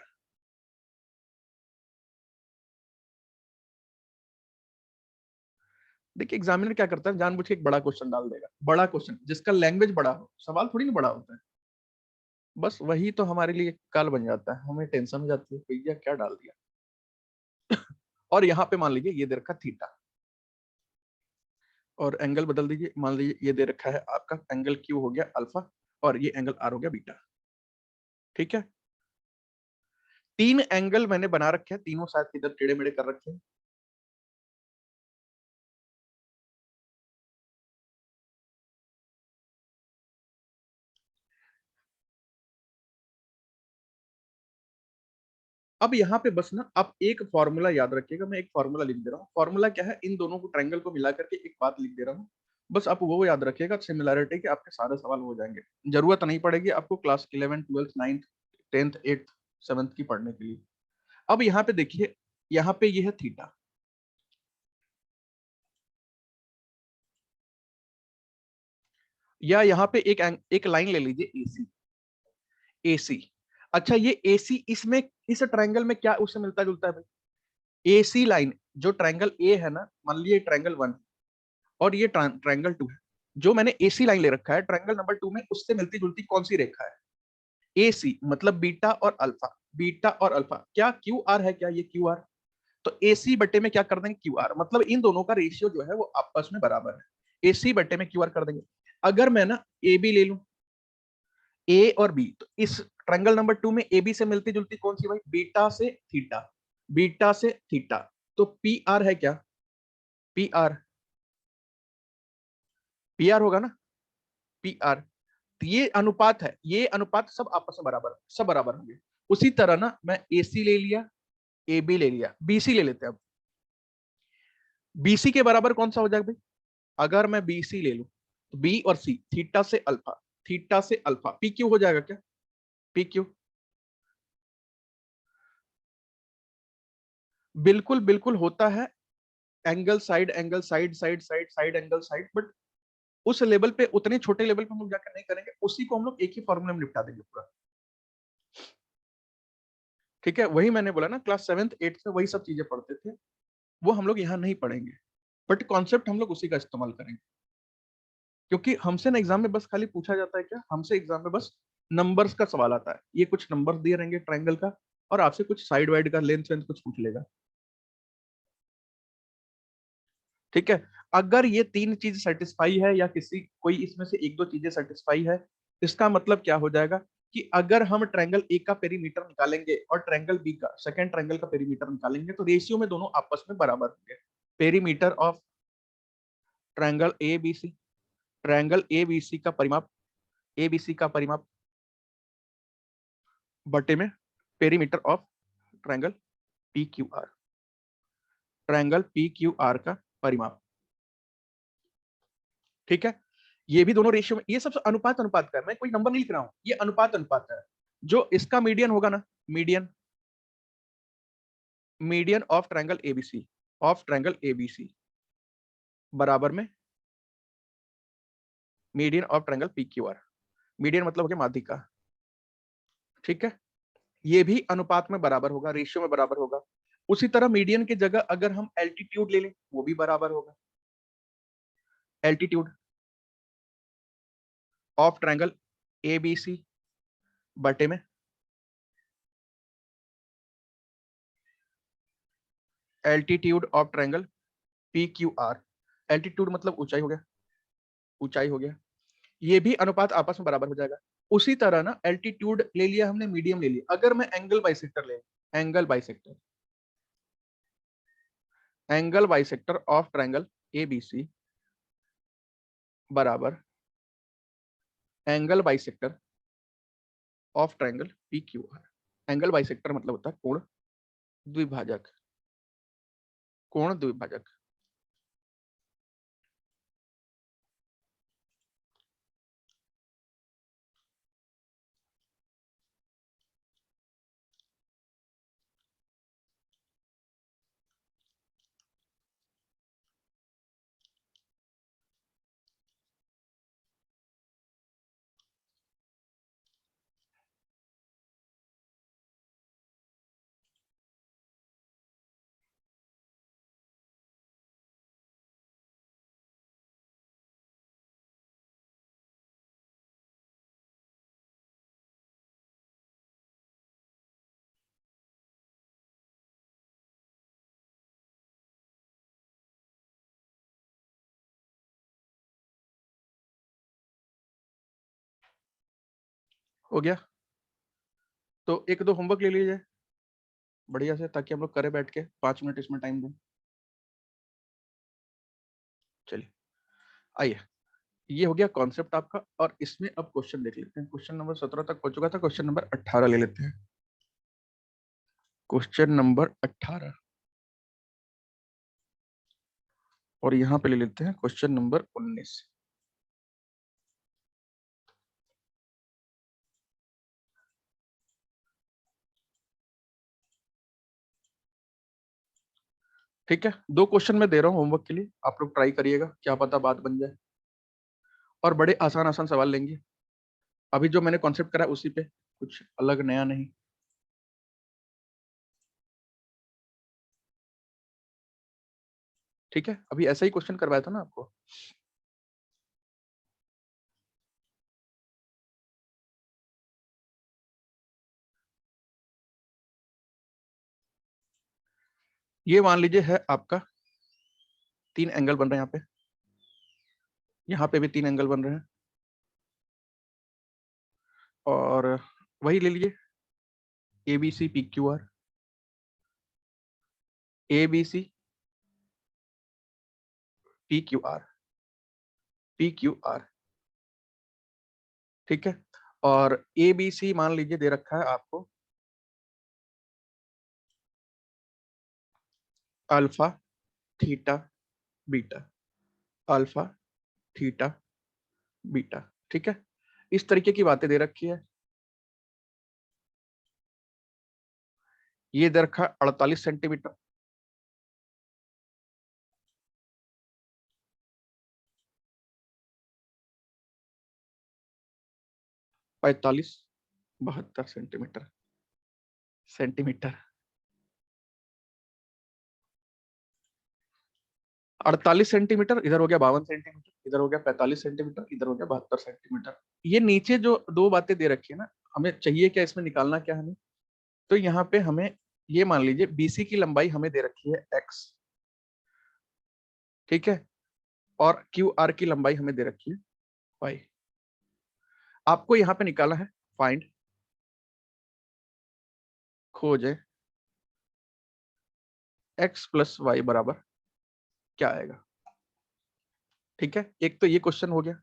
देखिए एग्जामिनर क्या करता है, जानबूझ के एक बड़ा क्वेश्चन डाल देगा, बड़ा क्वेश्चन जिसका लैंग्वेज बड़ा हो, सवाल थोड़ी ना बड़ा होता है। बस वही तो हमारे लिए काल बन जाता है, हमें टेंशन हो जाती है भैया क्या डाल दिया। और यहाँ पे मान लीजिए ये दे रखा थीटा, और एंगल बदल दीजिए, मान लीजिए ये दे रखा है आपका एंगल क्यू हो गया अल्फा, और ये एंगल आर हो गया बीटा। ठीक है, तीन एंगल मैंने बना रखे हैं, तीनों साइड इधर टेढ़े मेढ़े कर रखे हैं। अब यहाँ पे बस ना आप एक फॉर्मूला याद रखिएगा, मैं एक फॉर्मूला लिख दे रहा हूँ। फॉर्मूला क्या है, इन दोनों को ट्रायंगल को मिला करके एक बात लिख दे रहा हूँ, बस आप वो याद रखिएगा, सिमिलैरिटी के आपके सारे सवाल हो जाएंगे। जरूरत नहीं पड़ेगी आपको क्लास 11 12 9 10th 8th 7th की पढ़ने के लिए। अब यहाँ पे देखिए, यहाँ पे ये है थीटा, या यहाँ पे एक लाइन ले लीजिए एसी, एसी। अच्छा ये एसी इसमें इस ट्रायंगल में क्या उससे मिलता जुलता है भाई? एसी लाइन, जो ट्रायंगल ए है ना, मान लीजिए ट्रायंगल 1 और ये ट्रायंगल 2 है, जो मैंने एसी लाइन ले रखा है ट्रायंगल नंबर 2 में, उससे मिलती जुलती कौन सी रेखा है? एसी मतलब बीटा और अल्फा, बीटा और अल्फा। क्या क्यू आर है क्या ये क्यू आर? तो एसी बटे में क्या कर देंगे क्यू आर, मतलब इन दोनों का रेशियो जो है वो आपस में बराबर है, एसी बटे में क्यू आर कर देंगे। अगर मैं ना ए बी ले लूं, ए और बी, तो इस ट्रायंगल नंबर 2 में ए बी से मिलती जुलती कौन सी भाई? बीटा से थीटा, बीटा से थीटा। तो पी आर है क्या? पी आर, पी आर होगा ना, पी आर। ये अनुपात है, ये अनुपात सब आपस में बराबर, सब बराबर होंगे। उसी तरह ना मैं ए सी ले लिया, ए बी ले लिया, बी सी ले लेते हैं अब। बीसी के बराबर कौन सा हो जाएगा भाई? अगर मैं बी सी ले लूं तो बी और सी, थीटा से अल्फा, थीटा से अल्फा, पी क्यू हो जाएगा क्या? पी क्यू, बिल्कुल बिल्कुल होता है। Angle side, angle side, side side side angle side, but उस लेवल पे, उतने छोटे लेवल पे हम लोग जाकर नहीं करेंगे, उसी को हम लोग एक ही फॉर्मूले में निपटा देंगे पूरा। ठीक है, वही मैंने बोला ना, क्लास 7th 8th में वही सब चीजें पढ़ते थे, वो हम लोग यहाँ नहीं पढ़ेंगे, बट कॉन्सेप्ट हम लोग उसी का इस्तेमाल करेंगे। क्योंकि हमसे ना एग्जाम में बस खाली पूछा जाता है क्या, हमसे एग्जाम में बस नंबर्स का सवाल आता है, ये कुछ नंबर्स दिए रहेंगे ट्रायंगल का, और आपसे कुछ साइड वाइड का लेंथ वेंथ कुछ पूछ लेगा। ठीक है, अगर ये तीन चीज सेटिस्फाई है, या किसी कोई इसमें से एक दो चीजें सेटिस्फाई है, इसका मतलब क्या हो जाएगा कि अगर हम ट्रायंगल ए का पेरीमीटर निकालेंगे और ट्रायंगल बी का, सेकंड ट्रायंगल का पेरीमीटर निकालेंगे, तो रेशियो में दोनों आपस में बराबर होंगे। Perimeter of triangle A B C, triangle A B C का परिमाप, ए बी सी का परिमाप बटे में perimeter of triangle P Q R, triangle P Q R का परिमाप। ठीक है, ये भी दोनों रेशियो में, ये सब अनुपात अनुपात का है, मैं कोई नंबर नहीं लिख रहा हूं, ये अनुपात अनुपात है। जो इसका मीडियन होगा ना, median, median of triangle ABC, of triangle ABC बराबर में median of triangle P Q are. Median मतलब हो गया माध्यिका। ठीक है, ये भी अनुपात में बराबर होगा, रेशियो में बराबर होगा। उसी तरह मीडियन की जगह अगर हम एल्टीट्यूड ले लें, वो भी बराबर होगा। Altitude of triangle A B C बटे में altitude of triangle P Q R. Altitude मतलब ऊंचाई हो गया, ऊंचाई हो गया। ये भी अनुपात आपस में बराबर हो जाएगा। उसी तरह ना एल्टीट्यूड ले लिया हमने, मीडियम ले लिया, अगर मैं एंगल बाइसेक्टर ले, angle bisector, angle bisector of triangle A B C बराबर angle bisector of triangle P Q R. Angle bisector मतलब होता है कोण द्विभाजक, कोण द्विभाजक। हो गया? तो एक दो होमवर्क ले लीजिए बढ़िया से, ताकि हम लोग करें बैठ के, 5 मिनट इसमें टाइम दें। चलिए आइए, ये हो गया कॉन्सेप्ट आपका, और इसमें अब क्वेश्चन देख लेते हैं। क्वेश्चन नंबर 17 तक हो चुका था, क्वेश्चन नंबर 18 ले लेते हैं। क्वेश्चन नंबर 18, और यहाँ पे ले लेते हैं क्वेश्चन नंबर 19। ठीक है, 2 क्वेश्चन मैं दे रहा हूँ होमवर्क के लिए, आप लोग ट्राई करिएगा, क्या पता बात बन जाए। और बड़े आसान आसान सवाल लेंगे, अभी जो मैंने कॉन्सेप्ट करा उसी पे, कुछ अलग नया नहीं। ठीक है, अभी ऐसा ही क्वेश्चन करवाया था ना आपको। ये मान लीजिए है आपका 3 एंगल बन रहे हैं यहाँ पे भी 3 एंगल बन रहे हैं, और वही ले लीजिए A B C P Q R, A B C P Q R, P Q R. ठीक है, और ए बी सी मान लीजिए दे रखा है आपको alpha theta beta, alpha theta beta. ठीक है, इस तरीके की बातें दे रखी है। ये दे रखा है 48 सेंटीमीटर, 45, 72 सेंटीमीटर, सेंटीमीटर 48 सेंटीमीटर, इधर हो गया 52 सेंटीमीटर, इधर हो गया 45 सेंटीमीटर, इधर हो गया 72 सेंटीमीटर। ये नीचे जो दो बातें दे रखी है ना, हमें चाहिए क्या, इसमें निकालना क्या हमें? तो यहाँ पे हमें ये मान लीजिए बीसी की लंबाई हमें दे रखी है एक्स, ठीक है, और क्यू आर की लंबाई हमें दे रखी है वाई। आपको यहाँ पे निकालना है फाइंड, खोजे एक्स प्लस वाई बराबर क्या आएगा। ठीक है, एक तो ये क्वेश्चन हो गया,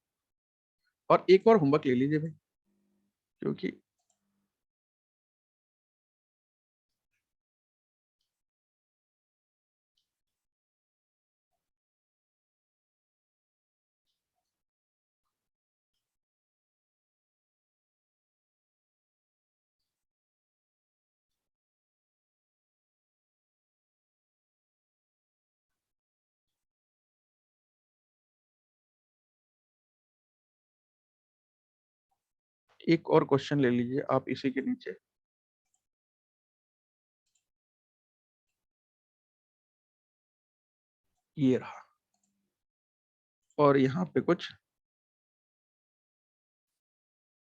और एक और होमवर्क ले लीजिए भाई, क्योंकि एक और क्वेश्चन ले लीजिए आप इसी के नीचे। ये रहा, और यहाँ पे कुछ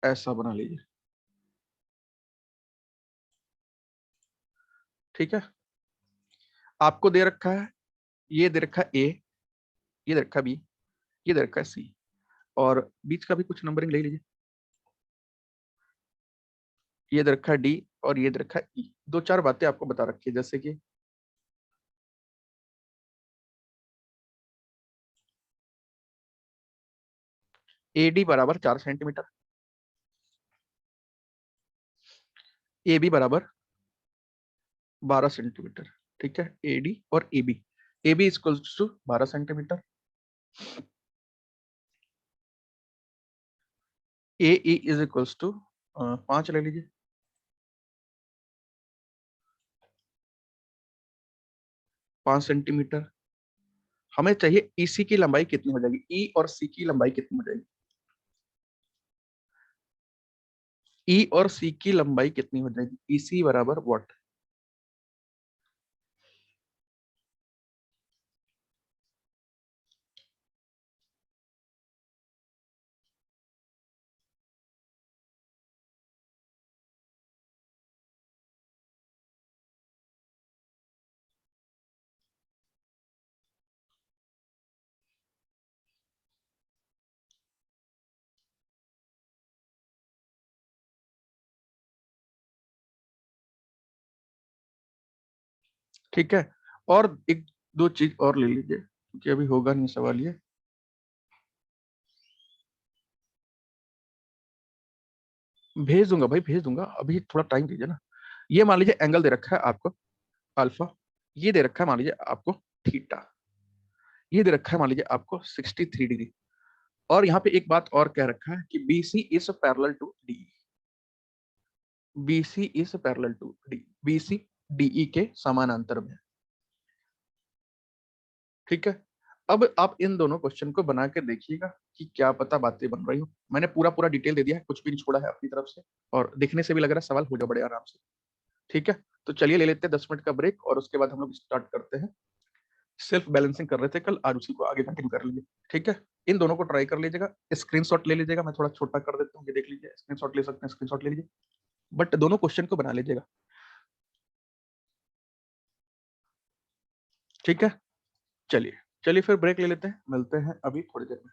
ऐसा बना लीजिए। ठीक है, आपको दे रखा है, ये दे रखा है ए, ये दे रखा है बी, ये दे रखा है सी, और बीच का भी कुछ नंबरिंग ले लीजिए। ये दे रखा है डी, और ये दे रखा है ई। दो चार बातें आपको बता रखी है, जैसे कि ए डी बराबर 4 सेंटीमीटर, ए बी बराबर 12 सेंटीमीटर। ठीक है, ए डी और A B equal to 12 centimetre, A E is equals to 5 ले लीजिए, 5 सेंटीमीटर। हमें चाहिए ईसी की लंबाई कितनी हो जाएगी, ई और सी की लंबाई कितनी हो जाएगी, ई और सी की लंबाई कितनी हो जाएगी, ईसी बराबर व्हाट। ठीक है, और एक दो चीज और ले लीजिए क्योंकि अभी होगा नहीं सवाल ये। भेज दूंगा भाई, भेज दूंगा, अभी थोड़ा टाइम दीजिए ना। ये मान लीजिए एंगल दे रखा है आपको अल्फा, ये दे रखा है मान लीजिए आपको थीटा, ये दे रखा है मान लीजिए आपको 63 डिग्री, और यहाँ पे एक बात और कह रखा है कि BC is parallel to D, BC is parallel to D, BC DE के समानांतर में। ठीक है, अब आप इन दोनों क्वेश्चन को बना के देखिएगा कि क्या पता बातें बन रही हो। मैंने पूरा पूरा डिटेल दे दिया है, कुछ भी नहीं छोड़ा है अपनी तरफ से, और देखने से भी लग रहा है सवाल हो जाए बड़े आराम से। ठीक है, तो चलिए ले लेते हैं 10 मिनट का ब्रेक और उसके बाद हम लोग स्टार्ट करते हैं। सेल्फ बैलेंसिंग कर रहे थे कल, आज उसी को आगे कंटिन्यू कर लीजिए। ठीक है, इन दोनों को ट्राई कर लीजिएगा, स्क्रीनशॉट ले लीजिएगा, मैं थोड़ा छोटा कर देता हूँ, ये देख लीजिए, स्क्रीनशॉट ले सकते हैं, स्क्रीनशॉट ले लीजिए, बट दोनों क्वेश्चन को बना लीजिएगा। ठीक है, चलिए चलिए फिर ब्रेक ले लेते हैं, मिलते हैं अभी थोड़ी देर में।